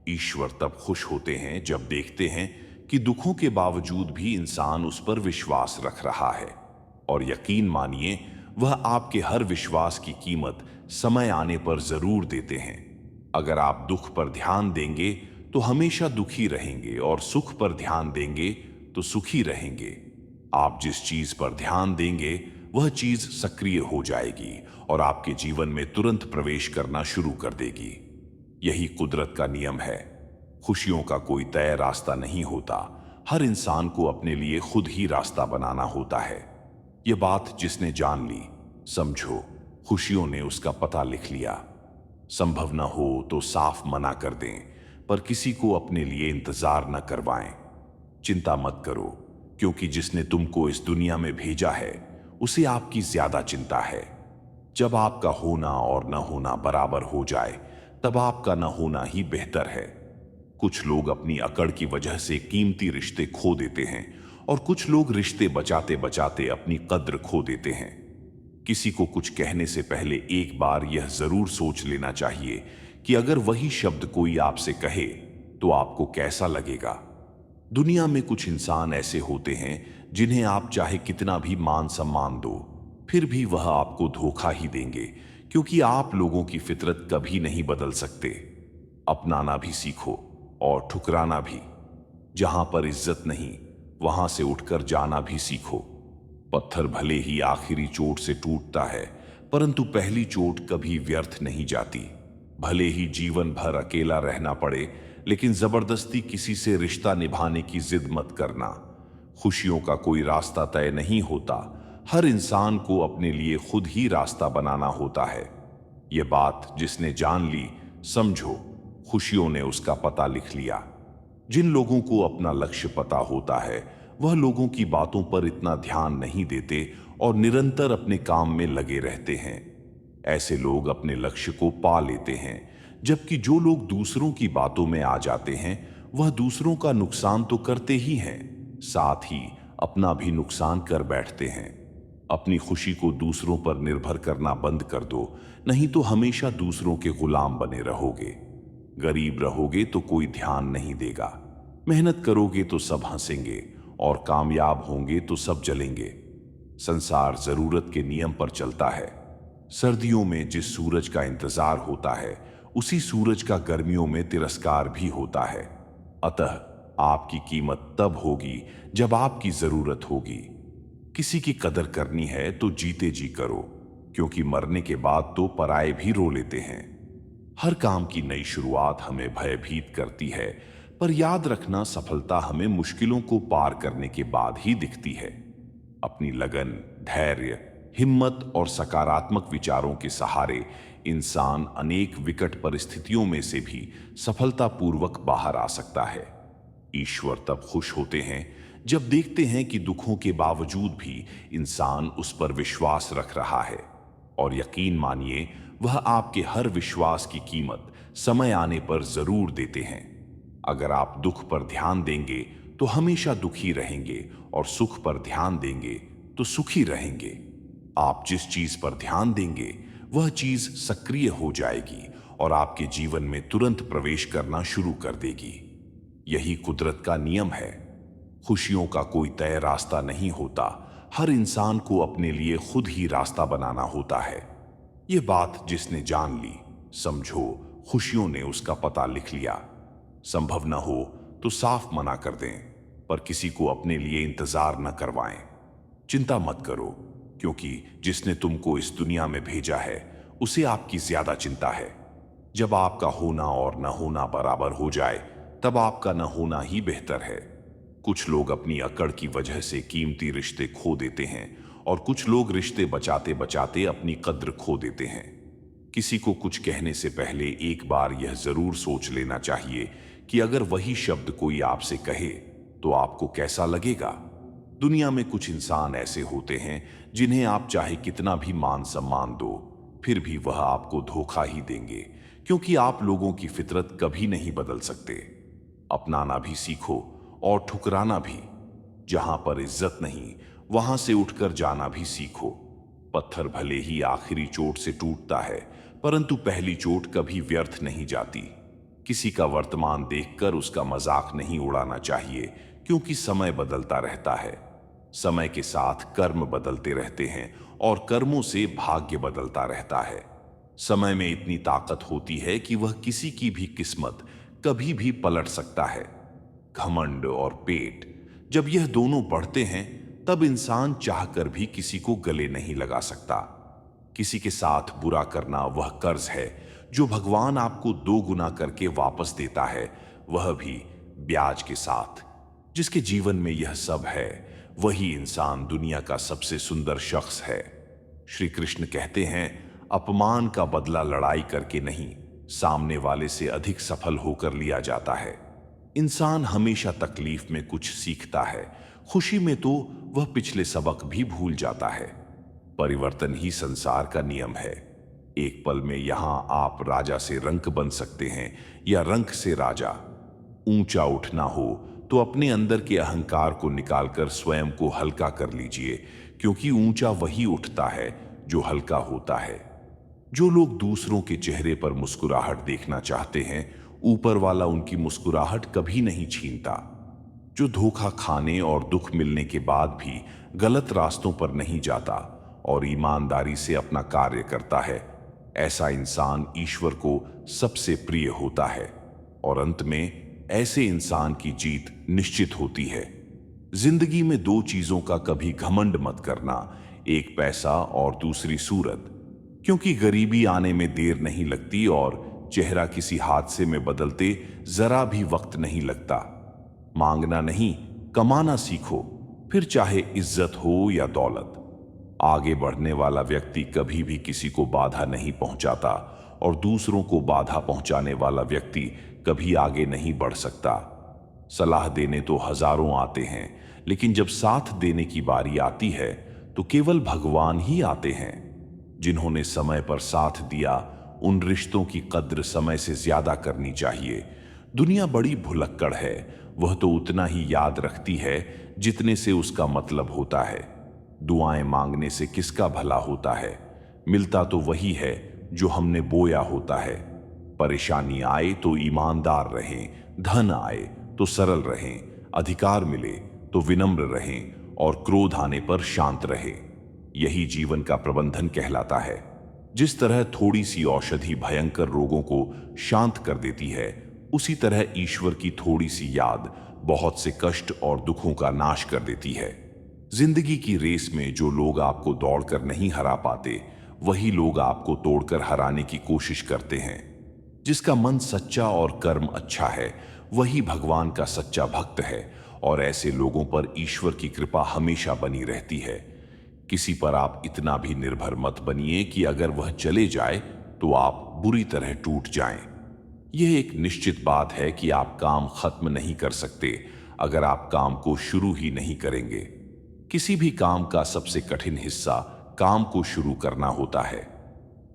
ईश्वर तब खुश होते हैं जब देखते हैं कि दुखों के बावजूद भी इंसान उस पर विश्वास रख रहा है। और यकीन मानिए, वह आपके हर विश्वास की कीमत समय आने पर जरूर देते हैं। अगर आप दुख पर ध्यान देंगे तो हमेशा दुखी रहेंगे और सुख पर ध्यान देंगे तो सुखी रहेंगे। आप जिस चीज पर ध्यान देंगे वह चीज सक्रिय हो जाएगी और आपके जीवन में तुरंत प्रवेश करना शुरू कर देगी। यही कुदरत का नियम है। खुशियों का कोई तय रास्ता नहीं होता, हर इंसान को अपने लिए खुद ही रास्ता बनाना होता है। यह बात जिसने जान ली, समझो खुशियों ने उसका पता लिख लिया। संभव न हो तो साफ मना कर दें, पर किसी को अपने लिए इंतजार न करवाएं। चिंता मत करो, क्योंकि जिसने तुमको इस दुनिया में भेजा है उसे आपकी ज्यादा चिंता है। जब आपका होना और न होना बराबर हो जाए तब आपका न होना ही बेहतर है। कुछ लोग अपनी अकड़ की वजह से कीमती रिश्ते खो देते हैं और कुछ लोग रिश्ते बचाते बचाते अपनी कद्र खो देते हैं। किसी को कुछ कहने से पहले एक बार यह जरूर सोच लेना चाहिए कि अगर वही शब्द कोई आपसे कहे तो आपको कैसा लगेगा। दुनिया में कुछ इंसान ऐसे होते हैं जिन्हें आप चाहे कितना भी मान सम्मान दो, फिर भी वह आपको धोखा ही देंगे, क्योंकि आप लोगों की फितरत कभी नहीं बदल सकते। अपनाना भी सीखो और ठुकराना भी। जहां पर इज्जत नहीं वहां से उठकर जाना भी सीखो। पत्थर भले ही आखिरी चोट से टूटता है, परंतु पहली चोट कभी व्यर्थ नहीं जाती। भले ही जीवन भर अकेला रहना पड़े, लेकिन जबरदस्ती किसी से रिश्ता निभाने की जिद मत करना। खुशियों का कोई रास्ता तय नहीं होता, हर इंसान को अपने लिए खुद ही रास्ता बनाना होता है। यह बात जिसने जान ली, समझो खुशियों ने उसका पता लिख लिया। जिन लोगों को अपना लक्ष्य पता होता है वह लोगों की बातों पर इतना ध्यान नहीं देते और निरंतर अपने काम में लगे रहते हैं। ऐसे लोग अपने लक्ष्य को पा लेते हैं, जबकि जो लोग दूसरों की बातों में आ जाते हैं वह दूसरों का नुकसान तो करते ही हैं, साथ ही अपना भी नुकसान कर बैठते हैं। अपनी खुशी को दूसरों पर निर्भर करना बंद कर दो, नहीं तो हमेशा दूसरों के गुलाम बने रहोगे। गरीब रहोगे तो कोई ध्यान नहीं देगा, मेहनत करोगे तो सब हंसेंगे और कामयाब होंगे तो सब जलेंगे। संसार जरूरत के नियम पर चलता है। सर्दियों में जिस सूरज का इंतजार होता है उसी सूरज का गर्मियों में तिरस्कार भी होता है। अतः आपकी कीमत तब होगी जब आपकी जरूरत होगी। किसी की कदर करनी है तो जीते जी करो, क्योंकि मरने के बाद तो पराये भी रो लेते हैं। हर काम की नई शुरुआत हमें भयभीत करती है, पर याद रखना सफलता हमें मुश्किलों को पार करने के बाद ही दिखती है। अपनी लगन, धैर्य, हिम्मत और सकारात्मक विचारों के सहारे इंसान अनेक विकट परिस्थितियों में से भी सफलतापूर्वक बाहर आ सकता है। ईश्वर तब खुश होते हैं जब देखते हैं कि दुखों के बावजूद भी इंसान उस पर विश्वास रख रहा है। और यकीन मानिए, वह आपके हर विश्वास की कीमत समय आने पर जरूर देते हैं। अगर आप दुख पर ध्यान देंगे तो हमेशा दुखी रहेंगे और सुख पर ध्यान देंगे तो सुखी रहेंगे। आप जिस चीज पर ध्यान देंगे वह चीज सक्रिय हो जाएगी और आपके जीवन में तुरंत प्रवेश करना शुरू कर देगी। यही कुदरत का नियम है। खुशियों का कोई तय रास्ता नहीं होता, हर इंसान को अपने लिए खुद ही रास्ता बनाना होता है। ये बात जिसने जान ली, समझो खुशियों ने उसका पता लिख लिया। संभव न हो तो साफ मना कर दें, पर किसी को अपने लिए इंतजार न करवाएं। चिंता मत करो, क्योंकि जिसने तुमको इस दुनिया में भेजा है उसे आपकी ज्यादा चिंता है। जब आपका होना और न होना बराबर हो जाए, तब आपका न होना ही बेहतर है। कुछ लोग अपनी अकड़ की वजह से कीमती रिश्ते खो देते हैं, और कुछ लोग रिश्ते बचाते बचाते अपनी कद्र खो देते हैं। किसी को कुछ कहने से पहले एक बार यह जरूर सोच लेना चाहिए कि अगर वही शब्द कोई आपसे कहे तो आपको कैसा लगेगा। दुनिया में कुछ इंसान ऐसे होते हैं जिन्हें आप चाहे कितना भी मान सम्मान दो, फिर भी वह आपको धोखा ही देंगे, क्योंकि आप लोगों की फितरत कभी नहीं बदल सकते। अपनाना भी सीखो और ठुकराना भी। जहां पर इज्जत नहीं, वहां से उठकर जाना भी सीखो। पत्थर भले ही आखिरी चोट से टूटता है, परंतु पहली चोट कभी व्यर्थ नहीं जाती। किसी का वर्तमान देखकर उसका मजाक नहीं उड़ाना चाहिए, क्योंकि समय बदलता रहता है। समय के साथ कर्म बदलते रहते हैं और कर्मों से भाग्य बदलता रहता है। समय में इतनी ताकत होती है कि वह किसी की भी किस्मत कभी भी पलट सकता है। घमंड और पेट, जब यह दोनों बढ़ते हैं, तब इंसान चाहकर भी किसी को गले नहीं लगा सकता। किसी के साथ बुरा करना वह कर्ज है जो भगवान आपको 2 गुना करके वापस देता है, वह भी ब्याज के साथ। जिसके जीवन में यह सब है, वही इंसान दुनिया का सबसे सुंदर शख्स है। श्री कृष्ण कहते हैं, अपमान का बदला लड़ाई करके नहीं, सामने वाले से अधिक सफल होकर लिया जाता है। इंसान हमेशा तकलीफ में कुछ सीखता है, खुशी में तो वह पिछले सबक भी भूल जाता है। परिवर्तन ही संसार का नियम है। एक पल में यहां आप राजा से रंक बन सकते हैं या रंक से राजा। ऊंचा उठना हो तो अपने अंदर के अहंकार को निकालकर स्वयं को हल्का कर लीजिए, क्योंकि ऊंचा वही उठता है जो हल्का होता है। जो लोग दूसरों के चेहरे पर मुस्कुराहट देखना चाहते हैं, ऊपर वाला उनकी मुस्कुराहट कभी नहीं छीनता। जो धोखा खाने और दुख मिलने के बाद भी गलत रास्तों पर नहीं जाता और ईमानदारी से अपना कार्य करता है, ऐसा इंसान ईश्वर को सबसे प्रिय होता है, और अंत में ऐसे इंसान की जीत निश्चित होती है। जिंदगी में 2 चीजों का कभी घमंड मत करना, एक पैसा और दूसरी सूरत, क्योंकि गरीबी आने में देर नहीं लगती और चेहरा किसी हादसे में बदलते जरा भी वक्त नहीं लगता। मांगना नहीं, कमाना सीखो, फिर चाहे इज्जत हो या दौलत। आगे बढ़ने वाला व्यक्ति कभी भी किसी को बाधा नहीं पहुंचाता, और दूसरों को बाधा पहुंचाने वाला व्यक्ति कभी आगे नहीं बढ़ सकता। सलाह देने तो हजारों आते हैं, लेकिन जब साथ देने की बारी आती है तो केवल भगवान ही आते हैं। जिन्होंने समय पर साथ दिया, उन रिश्तों की कद्र समय से ज्यादा करनी चाहिए। दुनिया बड़ी भुलक्कड़ है, वह तो उतना ही याद रखती है जितने से उसका मतलब होता है। दुआएं मांगने से किसका भला होता है? मिलता तो वही है जो हमने बोया होता है। परेशानी आए तो ईमानदार रहें, धन आए तो सरल रहें, अधिकार मिले तो विनम्र रहें, और क्रोध आने पर शांत रहें। यही जीवन का प्रबंधन कहलाता है। जिस तरह थोड़ी सी औषधि भयंकर रोगों को शांत कर देती है, उसी तरह ईश्वर की थोड़ी सी याद बहुत से कष्ट और दुखों का नाश कर देती है। जिंदगी की रेस में जो लोग आपको दौड़कर नहीं हरा पाते, वही लोग आपको तोड़कर हराने की कोशिश करते हैं। जिसका मन सच्चा और कर्म अच्छा है, वही भगवान का सच्चा भक्त है, और ऐसे लोगों पर ईश्वर की कृपा हमेशा बनी रहती है। किसी पर आप इतना भी निर्भर मत बनिए कि अगर वह चले जाए तो आप बुरी तरह टूट जाएं। यह एक निश्चित बात है कि आप काम खत्म नहीं कर सकते अगर आप काम को शुरू ही नहीं करेंगे। किसी भी काम का सबसे कठिन हिस्सा काम को शुरू करना होता है।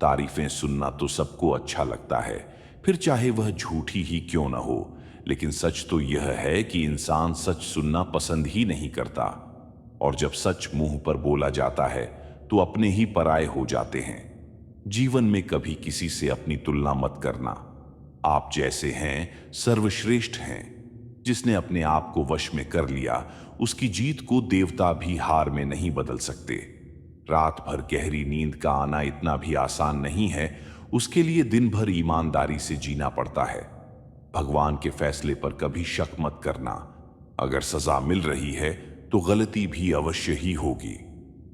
तारीफें सुनना तो सबको अच्छा लगता है, फिर चाहे वह झूठी ही क्यों न हो, लेकिन सच तो यह है कि इंसान सच सुनना पसंद ही नहीं करता, और जब सच मुंह पर बोला जाता है तो अपने ही पराये हो जाते हैं। जीवन में कभी किसी से अपनी तुलना मत करना। आप जैसे हैं सर्वश्रेष्ठ हैं। जिसने अपने आप को वश में कर लिया, उसकी जीत को देवता भी हार में नहीं बदल सकते। रात भर गहरी नींद का आना इतना भी आसान नहीं है, उसके लिए दिन भर ईमानदारी से जीना पड़ता है। भगवान के फैसले पर कभी शक मत करना। अगर सजा मिल रही है तो गलती भी अवश्य ही होगी।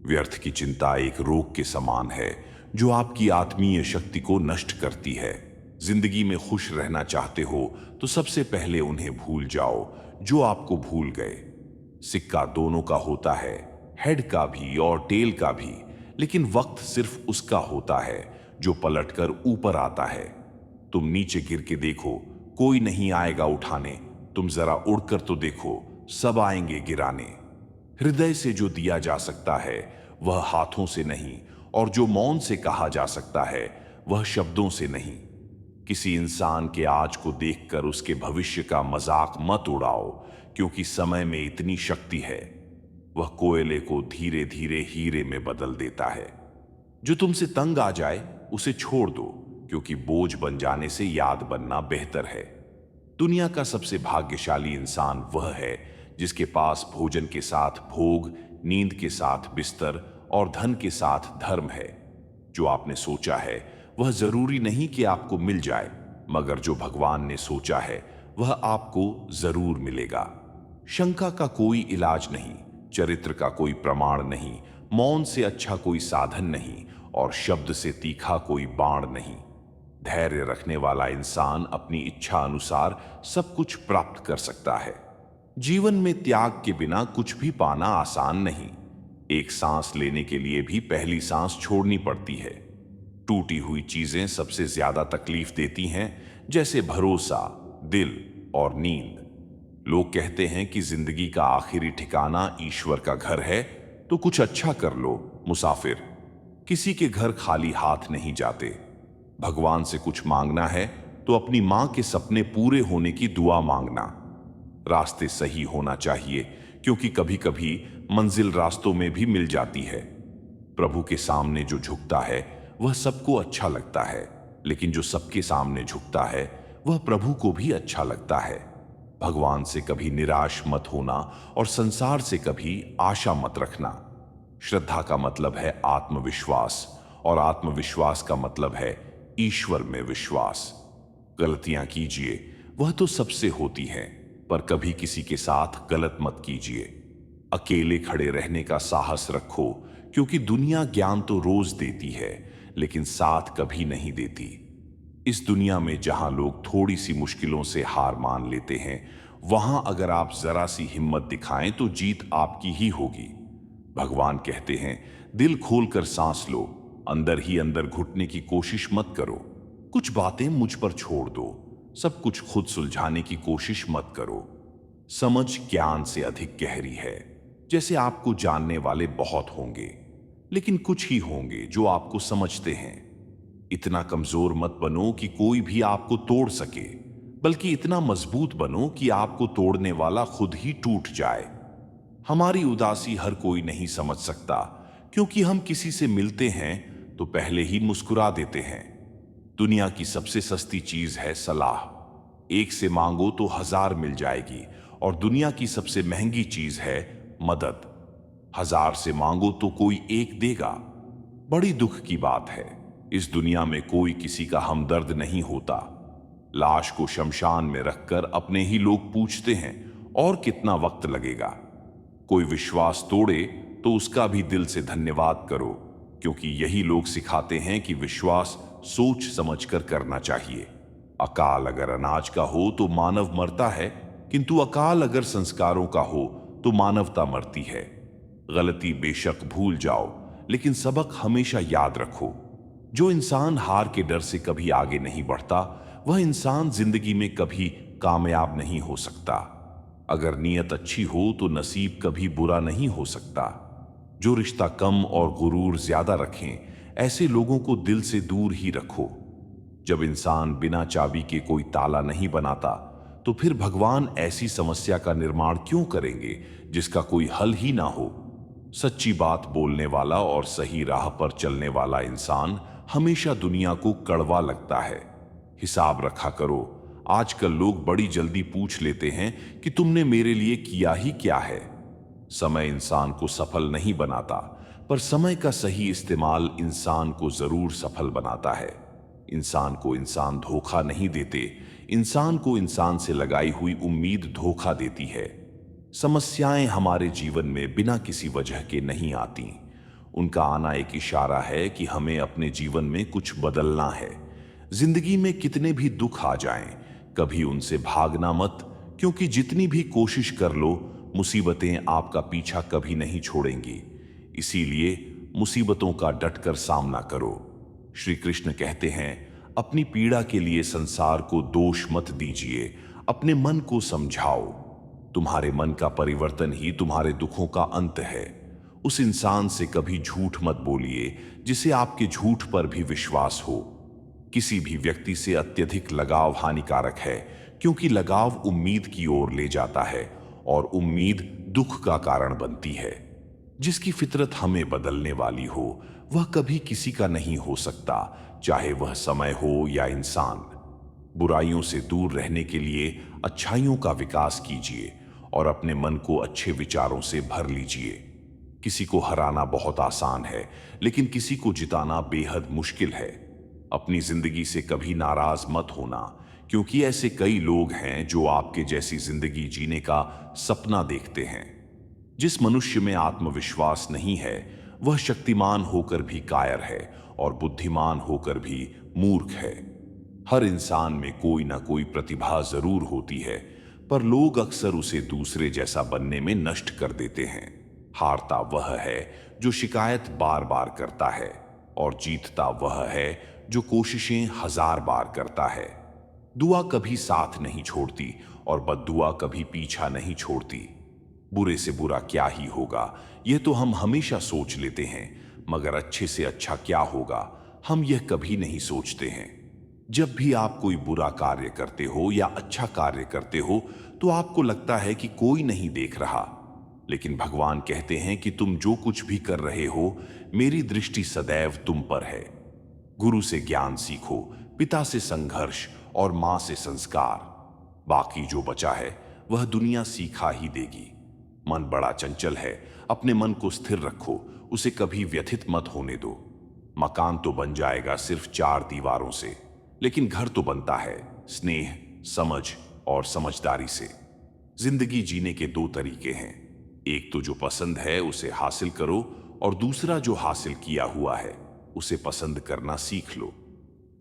व्यर्थ की चिंता एक रोग के समान है जो आपकी आत्मीय शक्ति को नष्ट करती है। जिंदगी में खुश रहना चाहते हो तो सबसे पहले उन्हें भूल जाओ जो आपको भूल गए। सिक्का दोनों का होता है, हेड का भी और टेल का भी, लेकिन वक्त सिर्फ उसका होता है जो पलटकर ऊपर आता है। तुम नीचे गिर के देखो, कोई नहीं आएगा उठाने। तुम जरा उड़कर तो देखो, सब आएंगे गिराने। हृदय से जो दिया जा सकता है वह हाथों से नहीं, और जो मौन से कहा जा सकता है वह शब्दों से नहीं। किसी इंसान के आज को देखकर उसके भविष्य का मजाक मत उड़ाओ, क्योंकि समय में इतनी शक्ति है, वह कोयले को धीरे धीरे हीरे में बदल देता है। जो तुमसे तंग आ जाए उसे छोड़ दो, क्योंकि बोझ बन जाने से याद बनना बेहतर है। दुनिया का सबसे भाग्यशाली इंसान वह है जिसके पास भोजन के साथ भोग, नींद के साथ बिस्तर और धन के साथ धर्म है। जो आपने सोचा है वह जरूरी नहीं कि आपको मिल जाए, मगर जो भगवान ने सोचा है वह आपको जरूर मिलेगा। शंका का कोई इलाज नहीं, चरित्र का कोई प्रमाण नहीं, मौन से अच्छा कोई साधन नहीं, और शब्द से तीखा कोई बाण नहीं। धैर्य रखने वाला इंसान अपनी इच्छा अनुसार सब कुछ प्राप्त कर सकता है। जीवन में त्याग के बिना कुछ भी पाना आसान नहीं। एक सांस लेने के लिए भी पहली सांस छोड़नी पड़ती है। टूटी हुई चीजें सबसे ज्यादा तकलीफ देती हैं, जैसे भरोसा, दिल और नींद। लोग कहते हैं कि जिंदगी का आखिरी ठिकाना ईश्वर का घर है, तो कुछ अच्छा कर लो मुसाफिर। किसी के घर खाली हाथ नहीं जाते। भगवान से कुछ मांगना है तो अपनी मां के सपने पूरे होने की दुआ मांगना। रास्ते सही होना चाहिए, क्योंकि कभी कभी मंजिल रास्तों में भी मिल जाती है। प्रभु के सामने जो झुकता है वह सबको अच्छा लगता है, लेकिन जो सबके सामने झुकता है वह प्रभु को भी अच्छा लगता है। भगवान से कभी निराश मत होना और संसार से कभी आशा मत रखना। श्रद्धा का मतलब है आत्मविश्वास, और आत्मविश्वास का मतलब है ईश्वर में विश्वास। गलतियां कीजिए, वह तो सबसे होती हैं, पर कभी किसी के साथ गलत मत कीजिए। अकेले खड़े रहने का साहस रखो, क्योंकि दुनिया ज्ञान तो रोज देती है, लेकिन साथ कभी नहीं देती। इस दुनिया में जहां लोग थोड़ी सी मुश्किलों से हार मान लेते हैं, वहां अगर आप जरा सी हिम्मत दिखाएं तो जीत आपकी ही होगी। भगवान कहते हैं, दिल खोलकर सांस लो, अंदर ही अंदर घुटने की कोशिश मत करो। कुछ बातें मुझ पर छोड़ दो, सब कुछ खुद सुलझाने की कोशिश मत करो। समझ ज्ञान से अधिक गहरी है। जैसे आपको जानने वाले बहुत होंगे, लेकिन कुछ ही होंगे जो आपको समझते हैं। इतना कमजोर मत बनो कि कोई भी आपको तोड़ सके, बल्कि इतना मजबूत बनो कि आपको तोड़ने वाला खुद ही टूट जाए। हमारी उदासी हर कोई नहीं समझ सकता, क्योंकि हम किसी से मिलते हैं तो पहले ही मुस्कुरा देते हैं। दुनिया की सबसे सस्ती चीज है सलाह। एक से मांगो तो 1000 मिल जाएगी, और दुनिया की सबसे महंगी चीज है मदद। 1000 से मांगो तो कोई एक देगा। बड़ी दुख की बात है, इस दुनिया में कोई किसी का हमदर्द नहीं होता। लाश को शमशान में रखकर अपने ही लोग पूछते हैं, और कितना वक्त लगेगा। कोई विश्वास तोड़े तो उसका भी दिल से धन्यवाद करो, क्योंकि यही लोग सिखाते हैं कि विश्वास सोच समझकर करना चाहिए। अकाल अगर अनाज का हो तो मानव मरता है, किंतु अकाल अगर संस्कारों का हो तो मानवता मरती है। गलती बेशक भूल जाओ, लेकिन सबक हमेशा याद रखो। जो इंसान हार के डर से कभी आगे नहीं बढ़ता, वह इंसान जिंदगी में कभी कामयाब नहीं हो सकता। अगर नीयत अच्छी हो तो नसीब कभी बुरा नहीं हो सकता। जो रिश्ता कम और गुरूर ज्यादा रखें, ऐसे लोगों को दिल से दूर ही रखो। जब इंसान बिना चाबी के कोई ताला नहीं बनाता, तो फिर भगवान ऐसी समस्या का निर्माण क्यों करेंगे जिसका कोई हल ही ना हो। सच्ची बात बोलने वाला और सही राह पर चलने वाला इंसान हमेशा दुनिया को कड़वा लगता है। हिसाब रखा करो, आजकल लोग बड़ी जल्दी पूछ लेते हैं कि तुमने मेरे लिए किया ही क्या है। समय इंसान को सफल नहीं बनाता, पर समय का सही इस्तेमाल इंसान को जरूर सफल बनाता है। इंसान को इंसान धोखा नहीं देते, इंसान को इंसान से लगाई हुई उम्मीद धोखा देती है। समस्याएं हमारे जीवन में बिना किसी वजह के नहीं आती। उनका आना एक इशारा है कि हमें अपने जीवन में कुछ बदलना है। जिंदगी में कितने भी दुख आ जाएं, कभी उनसे भागना मत, क्योंकि जितनी भी कोशिश कर लो, मुसीबतें आपका पीछा कभी नहीं छोड़ेंगी। इसीलिए मुसीबतों का डटकर सामना करो। श्री कृष्ण कहते हैं, अपनी पीड़ा के लिए संसार को दोष मत दीजिए, अपने मन को समझाओ। तुम्हारे मन का परिवर्तन ही तुम्हारे दुखों का अंत है। उस इंसान से कभी झूठ मत बोलिए जिसे आपके झूठ पर भी विश्वास हो। किसी भी व्यक्ति से अत्यधिक लगाव हानिकारक है, क्योंकि लगाव उम्मीद की ओर ले जाता है और उम्मीद दुख का कारण बनती है। जिसकी फितरत हमें बदलने वाली हो, वह कभी किसी का नहीं हो सकता, चाहे वह समय हो या इंसान। बुराइयों से दूर रहने के लिए अच्छाइयों का विकास कीजिए और अपने मन को अच्छे विचारों से भर लीजिए। किसी को हराना बहुत आसान है, लेकिन किसी को जिताना बेहद मुश्किल है। अपनी जिंदगी से कभी नाराज मत होना, क्योंकि ऐसे कई लोग हैं जो आपके जैसी जिंदगी जीने का सपना देखते हैं। जिस मनुष्य में आत्मविश्वास नहीं है, वह शक्तिमान होकर भी कायर है और बुद्धिमान होकर भी मूर्ख है। हर इंसान में कोई ना कोई प्रतिभा जरूर होती है, पर लोग अक्सर उसे दूसरे जैसा बनने में नष्ट कर देते हैं। हारता वह है जो शिकायत बार बार करता है, और जीतता वह है जो कोशिशें 1000 बार करता है। दुआ कभी साथ नहीं छोड़ती और बद्दुआ कभी पीछा नहीं छोड़ती। बुरे से बुरा क्या ही होगा, यह तो हम हमेशा सोच लेते हैं, मगर अच्छे से अच्छा क्या होगा, हम यह कभी नहीं सोचते हैं। जब भी आप कोई बुरा कार्य करते हो या अच्छा कार्य करते हो, तो आपको लगता है कि कोई नहीं देख रहा। लेकिन भगवान कहते हैं कि तुम जो कुछ भी कर रहे हो, मेरी दृष्टि सदैव तुम पर है। गुरु से ज्ञान सीखो, पिता से संघर्ष और मां से संस्कार। बाकी जो बचा है वह दुनिया सीखा ही देगी। मन बड़ा चंचल है, अपने मन को स्थिर रखो, उसे कभी व्यथित मत होने दो। मकान तो बन जाएगा सिर्फ 4 दीवारों से, लेकिन घर तो बनता है स्नेह, समझ और समझदारी से। जिंदगी जीने के 2 तरीके हैं, एक तो जो पसंद है उसे हासिल करो, और दूसरा जो हासिल किया हुआ है उसे पसंद करना सीख लो।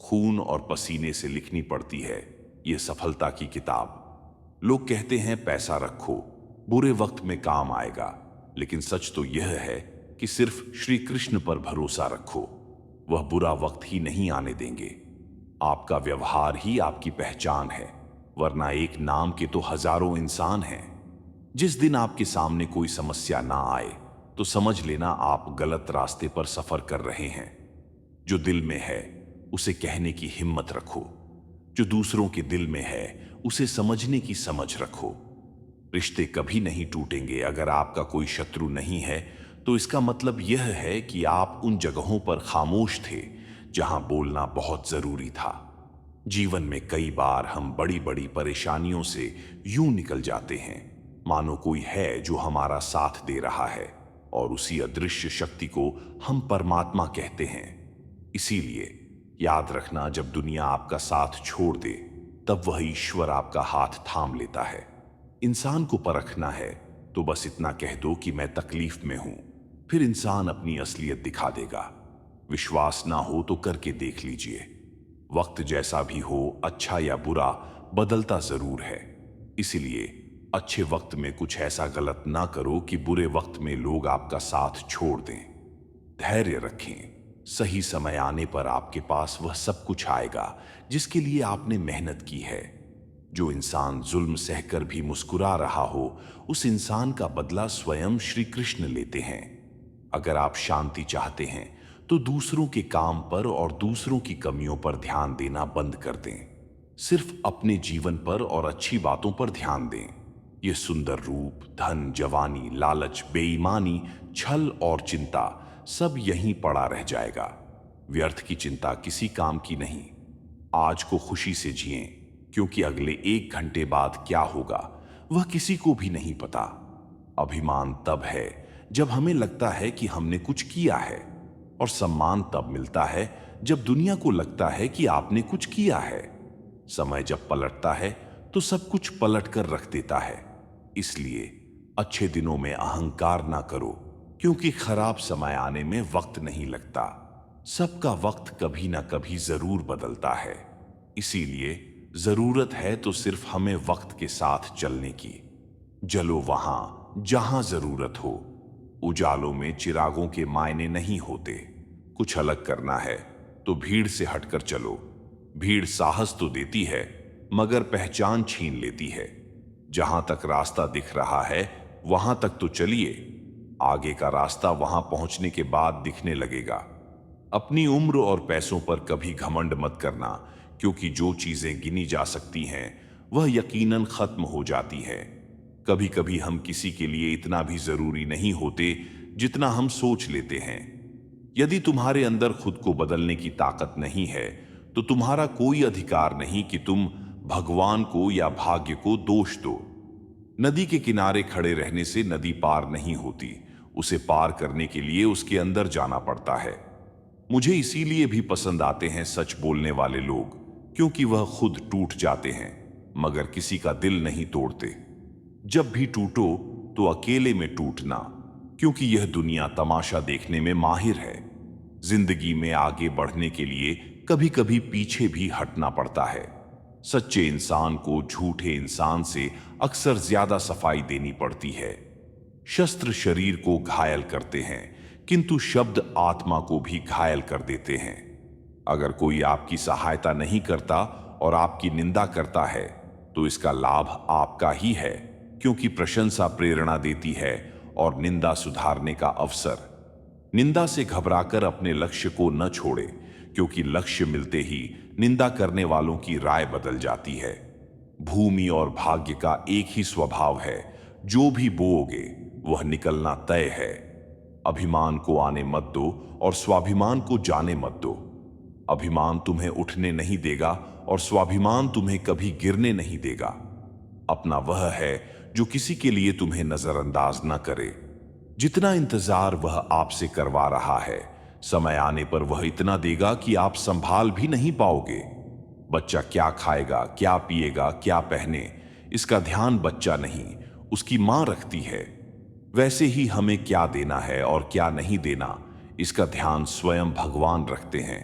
खून और पसीने से लिखनी पड़ती है यह सफलता की किताब। लोग कहते हैं पैसा रखो, बुरे वक्त में काम आएगा, लेकिन सच तो यह है कि सिर्फ श्री कृष्ण पर भरोसा रखो, वह बुरा वक्त ही नहीं आने देंगे। आपका व्यवहार ही आपकी पहचान है, वरना एक नाम के तो हजारों इंसान हैं। जिस दिन आपके सामने कोई समस्या ना आए, तो समझ लेना आप गलत रास्ते पर सफर कर रहे हैं। जो दिल में है उसे कहने की हिम्मत रखो, जो दूसरों के दिल में है उसे समझने की समझ रखो। रिश्ते कभी नहीं टूटेंगे अगर आपका कोई शत्रु नहीं है, तो इसका मतलब यह है कि आप उन जगहों पर खामोश थे जहां बोलना बहुत जरूरी था। जीवन में कई बार हम बड़ी बड़ी परेशानियों से यूं निकल जाते हैं मानो कोई है जो हमारा साथ दे रहा है, और उसी अदृश्य शक्ति को हम परमात्मा कहते हैं। इसीलिए याद रखना, जब दुनिया आपका साथ छोड़ दे, तब वह ईश्वर आपका हाथ थाम लेता है। इंसान को परखना है तो बस इतना कह दो कि मैं तकलीफ में हूं, फिर इंसान अपनी असलियत दिखा देगा। विश्वास ना हो तो करके देख लीजिए। वक्त जैसा भी हो, अच्छा या बुरा, बदलता जरूर है। इसलिए अच्छे वक्त में कुछ ऐसा गलत ना करो कि बुरे वक्त में लोग आपका साथ छोड़ दें। धैर्य रखें, सही समय आने पर आपके पास वह सब कुछ आएगा जिसके लिए आपने मेहनत की है। जो इंसान जुल्म सहकर भी मुस्कुरा रहा हो, उस इंसान का बदला स्वयं श्री कृष्ण लेते हैं। अगर आप शांति चाहते हैं तो दूसरों के काम पर और दूसरों की कमियों पर ध्यान देना बंद कर दें। सिर्फ अपने जीवन पर और अच्छी बातों पर ध्यान दें। ये सुंदर रूप, धन, जवानी, लालच, बेईमानी, छल और चिंता सब यहीं पड़ा रह जाएगा। व्यर्थ की चिंता किसी काम की नहीं। आज को खुशी से जिएं, क्योंकि अगले 1 घंटे बाद क्या होगा वह किसी को भी नहीं पता। अभिमान तब है जब हमें लगता है कि हमने कुछ किया है, और सम्मान तब मिलता है जब दुनिया को लगता है कि आपने कुछ किया है। समय जब पलटता है तो सब कुछ पलट कर रख देता है। इसलिए अच्छे दिनों में अहंकार ना करो, क्योंकि खराब समय आने में वक्त नहीं लगता। सबका वक्त कभी ना कभी जरूर बदलता है। इसीलिए जरूरत है तो सिर्फ हमें वक्त के साथ चलने की। जलो वहां जहां जरूरत हो। उजालों में चिरागों के मायने नहीं होते। कुछ अलग करना है तो भीड़ से हटकर चलो। भीड़ साहस तो देती है मगर पहचान छीन लेती है। जहां तक रास्ता दिख रहा है वहां तक तो चलिए। आगे का रास्ता वहां पहुंचने के बाद दिखने लगेगा। अपनी उम्र और पैसों पर कभी घमंड मत करना, क्योंकि जो चीजें गिनी जा सकती हैं वह यकीनन खत्म हो जाती हैं। कभी कभी हम किसी के लिए इतना भी जरूरी नहीं होते जितना हम सोच लेते हैं। यदि तुम्हारे अंदर खुद को बदलने की ताकत नहीं है तो तुम्हारा कोई अधिकार नहीं कि तुम भगवान को या भाग्य को दोष दो। नदी के किनारे खड़े रहने से नदी पार नहीं होती, उसे पार करने के लिए उसके अंदर जाना पड़ता है। मुझे इसीलिए भी पसंद आते हैं सच बोलने वाले लोग, क्योंकि वह खुद टूट जाते हैं मगर किसी का दिल नहीं तोड़ते। जब भी टूटो तो अकेले में टूटना, क्योंकि यह दुनिया तमाशा देखने में माहिर है। जिंदगी में आगे बढ़ने के लिए कभी कभी पीछे भी हटना पड़ता है। सच्चे इंसान को झूठे इंसान से अक्सर ज्यादा सफाई देनी पड़ती है। शस्त्र शरीर को घायल करते हैं किंतु शब्द आत्मा को भी घायल कर देते हैं। अगर कोई आपकी सहायता नहीं करता और आपकी निंदा करता है तो इसका लाभ आपका ही है, क्योंकि प्रशंसा प्रेरणा देती है और निंदा सुधारने का अवसर। निंदा से घबराकर अपने लक्ष्य को न छोड़े, क्योंकि लक्ष्य मिलते ही निंदा करने वालों की राय बदल जाती है। भूमि और भाग्य का एक ही स्वभाव है, जो भी बोओगे वह निकलना तय है। अभिमान को आने मत दो और स्वाभिमान को जाने मत दो। अभिमान तुम्हें उठने नहीं देगा और स्वाभिमान तुम्हें कभी गिरने नहीं देगा। अपना वह है जो किसी के लिए तुम्हें नजरअंदाज न करे। जितना इंतजार वह आपसे करवा रहा है, समय आने पर वह इतना देगा कि आप संभाल भी नहीं पाओगे। बच्चा क्या खाएगा, क्या पिएगा, क्या पहने, इसका ध्यान बच्चा नहीं, उसकी मां रखती है। वैसे ही हमें क्या देना है और क्या नहीं देना, इसका ध्यान स्वयं भगवान रखते हैं।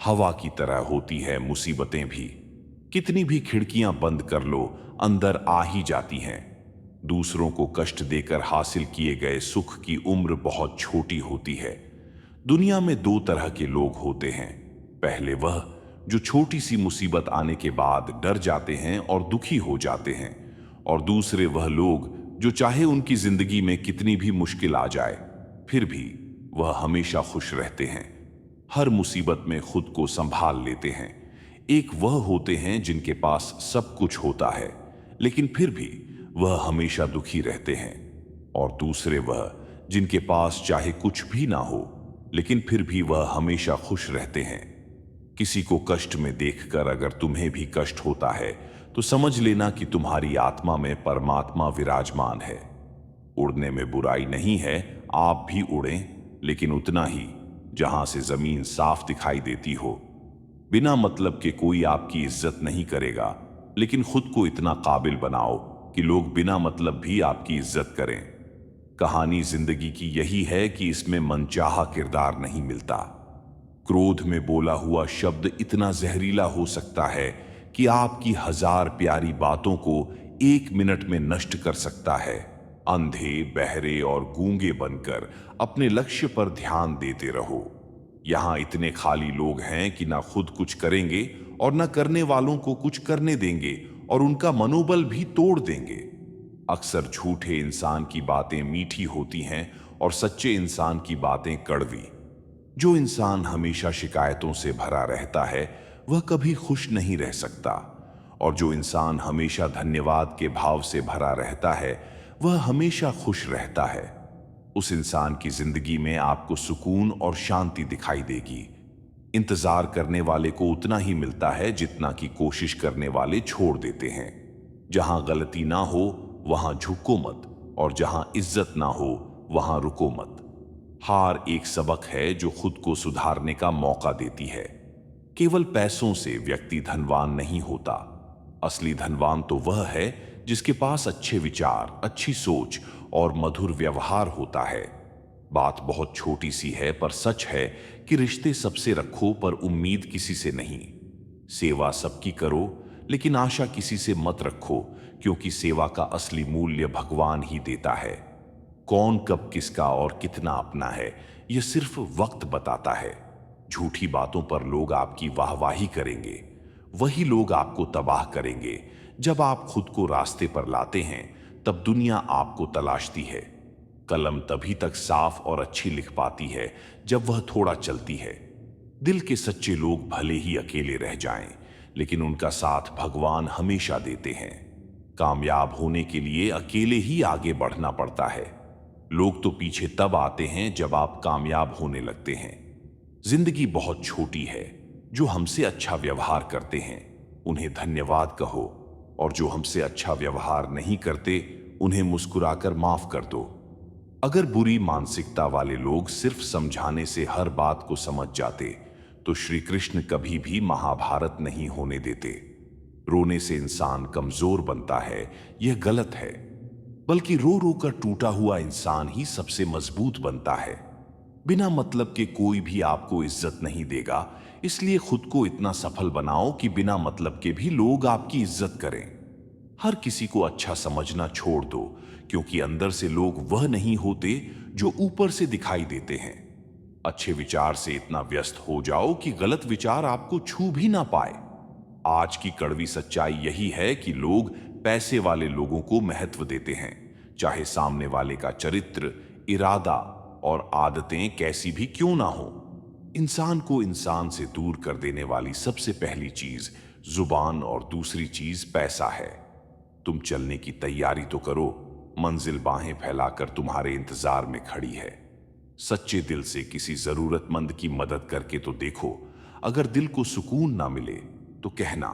हवा की तरह होती है मुसीबतें भी। कितनी भी खिड़कियां बंद कर लो, अंदर आ ही जाती हैं। दूसरों को कष्ट देकर हासिल किए गए सुख की उम्र बहुत छोटी होती है। दुनिया में दो तरह के लोग होते हैं। पहले वह जो छोटी सी मुसीबत आने के बाद डर जाते हैं और दुखी हो जाते हैं, और दूसरे वह लोग जो चाहे उनकी जिंदगी में कितनी भी मुश्किल आ जाए फिर भी वह हमेशा खुश रहते हैं। हर मुसीबत में खुद को संभाल लेते हैं। एक वह होते हैं जिनके पास सब कुछ होता है लेकिन फिर भी वह हमेशा दुखी रहते हैं, और दूसरे वह जिनके पास चाहे कुछ भी ना हो लेकिन फिर भी वह हमेशा खुश रहते हैं। किसी को कष्ट में देखकर अगर तुम्हें भी कष्ट होता है तो समझ लेना कि तुम्हारी आत्मा में परमात्मा विराजमान है। उड़ने में बुराई नहीं है, आप भी उड़ें, लेकिन उतना ही जहां से जमीन साफ दिखाई देती हो। बिना मतलब के कोई आपकी इज्जत नहीं करेगा, लेकिन खुद को इतना काबिल बनाओ कि लोग बिना मतलब भी आपकी इज्जत करें। कहानी जिंदगी की यही है कि इसमें मनचाहा किरदार नहीं मिलता। क्रोध में बोला हुआ शब्द इतना जहरीला हो सकता है कि आपकी 1000 प्यारी बातों को 1 मिनट में नष्ट कर सकता है। अंधे, बहरे और गूंगे बनकर अपने लक्ष्य पर ध्यान देते रहो। यहां इतने खाली लोग हैं कि ना खुद कुछ करेंगे और ना करने वालों को कुछ करने देंगे, और उनका मनोबल भी तोड़ देंगे। अक्सर झूठे इंसान की बातें मीठी होती हैं और सच्चे इंसान की बातें कड़वी। जो इंसान हमेशा शिकायतों से भरा रहता है वह कभी खुश नहीं रह सकता, और जो इंसान हमेशा धन्यवाद के भाव से भरा रहता है वह हमेशा खुश रहता है। उस इंसान की जिंदगी में आपको सुकून और शांति दिखाई देगी। इंतजार करने वाले को उतना ही मिलता है जितना कि कोशिश करने वाले छोड़ देते हैं। जहां गलती ना हो वहां झुको मत, और जहां इज्जत ना हो वहां रुको मत। हार एक सबक है जो खुद को सुधारने का मौका देती है। केवल पैसों से व्यक्ति धनवान नहीं होता। असली धनवान तो वह है जिसके पास अच्छे विचार, अच्छी सोच और मधुर व्यवहार होता है। बात बहुत छोटी सी है पर सच है कि रिश्ते सबसे रखो पर उम्मीद किसी से नहीं। सेवा सबकी करो लेकिन आशा किसी से मत रखो, क्योंकि सेवा का असली मूल्य भगवान ही देता है। कौन कब किसका और कितना अपना है यह सिर्फ वक्त बताता है। झूठी बातों पर लोग आपकी वाहवाही करेंगे, वही लोग आपको तबाह करेंगे। जब आप खुद को रास्ते पर लाते हैं तब दुनिया आपको तलाशती है। कलम तभी तक साफ और अच्छी लिख पाती है जब वह थोड़ा चलती है। दिल के सच्चे लोग भले ही अकेले रह जाएं, लेकिन उनका साथ भगवान हमेशा देते हैं। कामयाब होने के लिए अकेले ही आगे बढ़ना पड़ता है। लोग तो पीछे तब आते हैं जब आप कामयाब होने लगते हैं। जिंदगी बहुत छोटी है। जो हमसे अच्छा व्यवहार करते हैं उन्हें धन्यवाद कहो, और जो हमसे अच्छा व्यवहार नहीं करते उन्हें मुस्कुराकर माफ कर दो। अगर बुरी मानसिकता वाले लोग सिर्फ समझाने से हर बात को समझ जाते तो श्री कृष्ण कभी भी महाभारत नहीं होने देते। रोने से इंसान कमजोर बनता है यह गलत है, बल्कि रो रो कर टूटा हुआ इंसान ही सबसे मजबूत बनता है। बिना मतलब के कोई भी आपको इज्जत नहीं देगा, इसलिए खुद को इतना सफल बनाओ कि बिना मतलब के भी लोग आपकी इज्जत करें। हर किसी को अच्छा समझना छोड़ दो, क्योंकि अंदर से लोग वह नहीं होते जो ऊपर से दिखाई देते हैं। अच्छे विचार से इतना व्यस्त हो जाओ कि गलत विचार आपको छू भी ना पाए। आज की कड़वी सच्चाई यही है कि लोग पैसे वाले लोगों को महत्व देते हैं, चाहे सामने वाले का चरित्र, इरादा और आदतें कैसी भी क्यों ना हो। इंसान को इंसान से दूर कर देने वाली सबसे पहली चीज जुबान और दूसरी चीज पैसा है। तुम चलने की तैयारी तो करो, मंजिल बाहें फैलाकर तुम्हारे इंतजार में खड़ी है। सच्चे दिल से किसी जरूरतमंद की मदद करके तो देखो। अगर दिल को सुकून ना मिले तो कहना।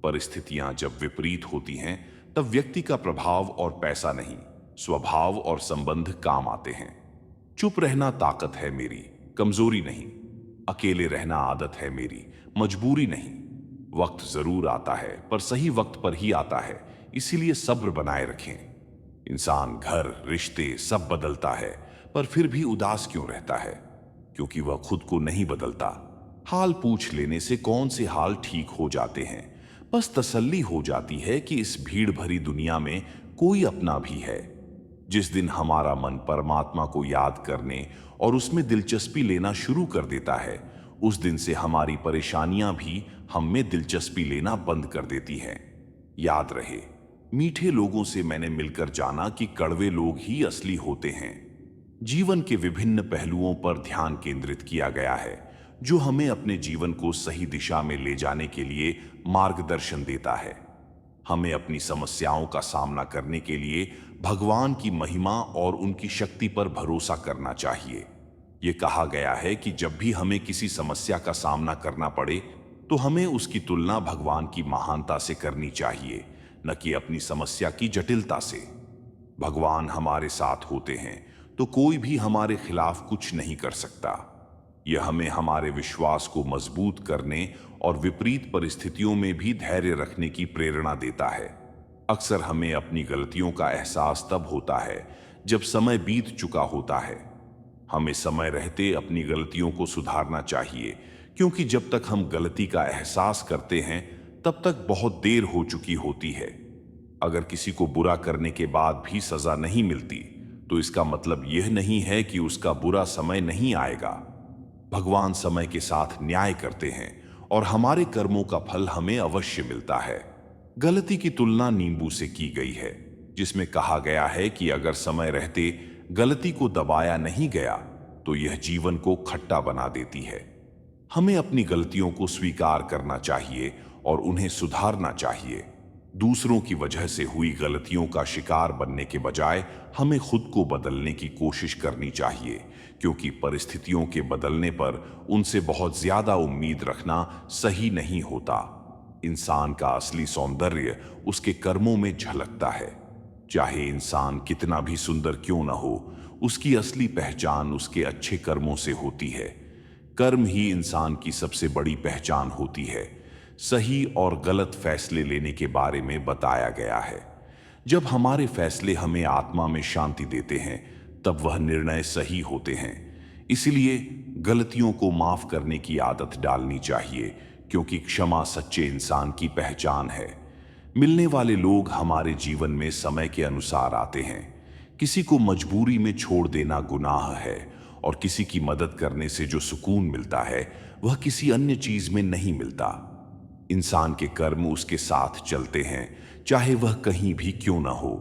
परिस्थितियां जब विपरीत होती हैं तब व्यक्ति का प्रभाव और पैसा नहीं, स्वभाव और संबंध काम आते हैं। चुप रहना ताकत है मेरी, कमजोरी नहीं। अकेले रहना आदत है मेरी, मजबूरी नहीं। वक्त जरूर आता है पर सही वक्त पर ही आता है, इसीलिए सब्र बनाए रखें। इंसान, घर, रिश्ते सब बदलता है, पर फिर भी उदास क्यों रहता है? क्योंकि वह खुद को नहीं बदलता। हाल पूछ लेने से कौन से हाल ठीक हो जाते हैं? बस तसल्ली हो जाती है कि इस भीड़ भरी दुनिया में कोई अपना भी है। जिस दिन हमारा मन परमात्मा को याद करने और उसमें दिलचस्पी लेना शुरू कर देता है, उस दिन से हमारी परेशानियां भी हम में दिलचस्पी लेना बंद कर देती हैं। याद रहे, मीठे लोगों से मैंने मिलकर जाना कि कड़वे लोग ही असली होते हैं। जीवन के विभिन्न पहलुओं पर ध्यान केंद्रित किया गया है, जो हमें अपने जीवन को सही दिशा में ले जाने के लिए मार्गदर्शन देता है। हमें अपनी समस्याओं का सामना करने के लिए भगवान की महिमा और उनकी शक्ति पर भरोसा करना चाहिए। ये कहा गया है कि जब भी हमें किसी समस्या का सामना करना पड़े तो हमें उसकी तुलना भगवान की महानता से करनी चाहिए, न कि अपनी समस्या की जटिलता से। भगवान हमारे साथ होते हैं तो कोई भी हमारे खिलाफ कुछ नहीं कर सकता। यह हमें हमारे विश्वास को मजबूत करने और विपरीत परिस्थितियों में भी धैर्य रखने की प्रेरणा देता है। अक्सर हमें अपनी गलतियों का एहसास तब होता है जब समय बीत चुका होता है। हमें समय रहते अपनी गलतियों को सुधारना चाहिए, क्योंकि जब तक हम गलती का एहसास करते हैं तब तक बहुत देर हो चुकी होती है। अगर किसी को बुरा करने के बाद भी सजा नहीं मिलती तो इसका मतलब यह नहीं है कि उसका बुरा समय नहीं आएगा। भगवान समय के साथ न्याय करते हैं और हमारे कर्मों का फल हमें अवश्य मिलता है। गलती की तुलना नींबू से की गई है, जिसमें कहा गया है कि अगर समय रहते गलती को दबाया नहीं गया तो यह जीवन को खट्टा बना देती है। हमें अपनी गलतियों को स्वीकार करना चाहिए और उन्हें सुधारना चाहिए। दूसरों की वजह से हुई गलतियों का शिकार बनने के बजाय हमें खुद को बदलने की कोशिश करनी चाहिए, क्योंकि परिस्थितियों के बदलने पर उनसे बहुत ज्यादा उम्मीद रखना सही नहीं होता। इंसान का असली सौंदर्य उसके कर्मों में झलकता है। चाहे इंसान कितना भी सुंदर क्यों न हो, उसकी असली पहचान उसके अच्छे कर्मों से होती है। कर्म ही इंसान की सबसे बड़ी पहचान होती है। सही और गलत फैसले लेने के बारे में बताया गया है। जब हमारे फैसले हमें आत्मा में शांति देते हैं, तब वह निर्णय सही होते हैं। इसलिए गलतियों को माफ करने की आदत डालनी चाहिए, क्योंकि क्षमा सच्चे इंसान की पहचान है। मिलने वाले लोग हमारे जीवन में समय के अनुसार आते हैं। किसी को मजबूरी में छोड़ देना गुनाह है, और किसी की मदद करने से जो सुकून मिलता है वह किसी अन्य चीज में नहीं मिलता। इंसान के कर्म उसके साथ चलते हैं, चाहे वह कहीं भी क्यों न हो।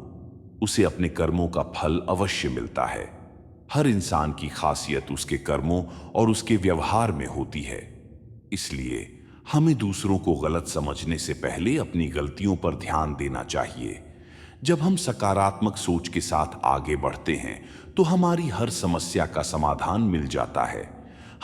उसे अपने कर्मों का फल अवश्य मिलता है। हर इंसान की खासियत उसके कर्मों और उसके व्यवहार में होती है। इसलिए हमें दूसरों को गलत समझने से पहले अपनी गलतियों पर ध्यान देना चाहिए। जब हम सकारात्मक सोच के साथ आगे बढ़ते हैं, तो हमारी हर समस्या का समाधान मिल जाता है।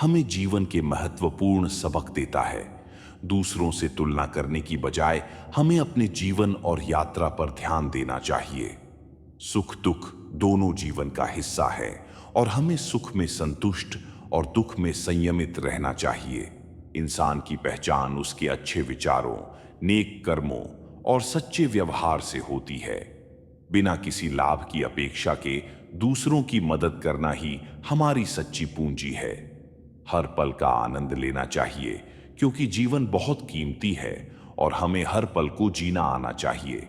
हमें जीवन के महत्वपूर्ण सबक देता है। दूसरों से तुलना करने की बजाय हमें अपने जीवन और यात्रा पर ध्यान देना चाहिए। सुख दुख दोनों जीवन का हिस्सा है, और हमें सुख में संतुष्ट और दुख में संयमित रहना चाहिए। इंसान की पहचान उसके अच्छे विचारों, नेक कर्मों और सच्चे व्यवहार से होती है। बिना किसी लाभ की अपेक्षा के दूसरों की मदद करना ही हमारी सच्ची पूंजी है। हर पल का आनंद लेना चाहिए, क्योंकि जीवन बहुत कीमती है और हमें हर पल को जीना आना चाहिए।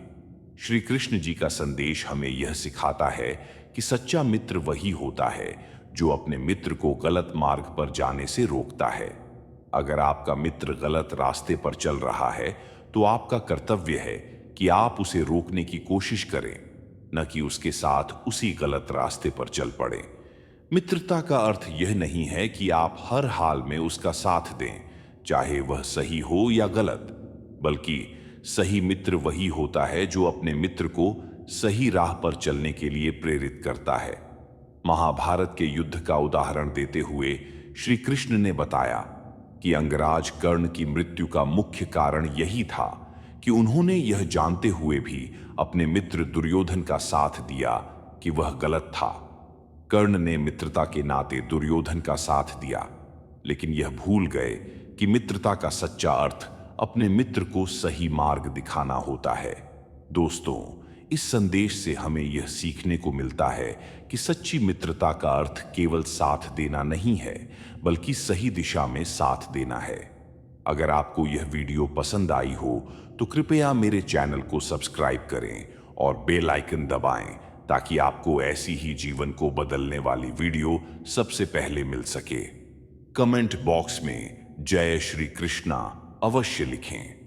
श्री कृष्ण जी का संदेश हमें यह सिखाता है कि सच्चा मित्र वही होता है जो अपने मित्र को गलत मार्ग पर जाने से रोकता है। अगर आपका मित्र गलत रास्ते पर चल रहा है, तो आपका कर्तव्य है कि आप उसे रोकने की कोशिश करें, न कि उसके साथ उसी गलत रास्ते पर चल पड़े। मित्रता का अर्थ यह नहीं है कि आप हर हाल में उसका साथ दें, चाहे वह सही हो या गलत, बल्कि सही मित्र वही होता है जो अपने मित्र को सही राह पर चलने के लिए प्रेरित करता है। महाभारत के युद्ध का उदाहरण देते हुए श्री कृष्ण ने बताया कि अंगराज कर्ण की मृत्यु का मुख्य कारण यही था कि उन्होंने यह जानते हुए भी अपने मित्र दुर्योधन का साथ दिया कि वह गलत था। कर्ण ने मित्रता के नाते दुर्योधन का साथ दिया, लेकिन यह भूल गए कि मित्रता का सच्चा अर्थ अपने मित्र को सही मार्ग दिखाना होता है। दोस्तों, इस संदेश से हमें यह सीखने को मिलता है कि सच्ची मित्रता का अर्थ केवल साथ देना नहीं है, बल्कि सही दिशा में साथ देना है। अगर आपको यह वीडियो पसंद आई हो, तो कृपया मेरे चैनल को सब्सक्राइब करें और बेल आइकन दबाएं, ताकि आपको ऐसी ही जीवन को बदलने वाली वीडियो सबसे पहले मिल सके। कमेंट बॉक्स में जय श्री कृष्णा अवश्य लिखें।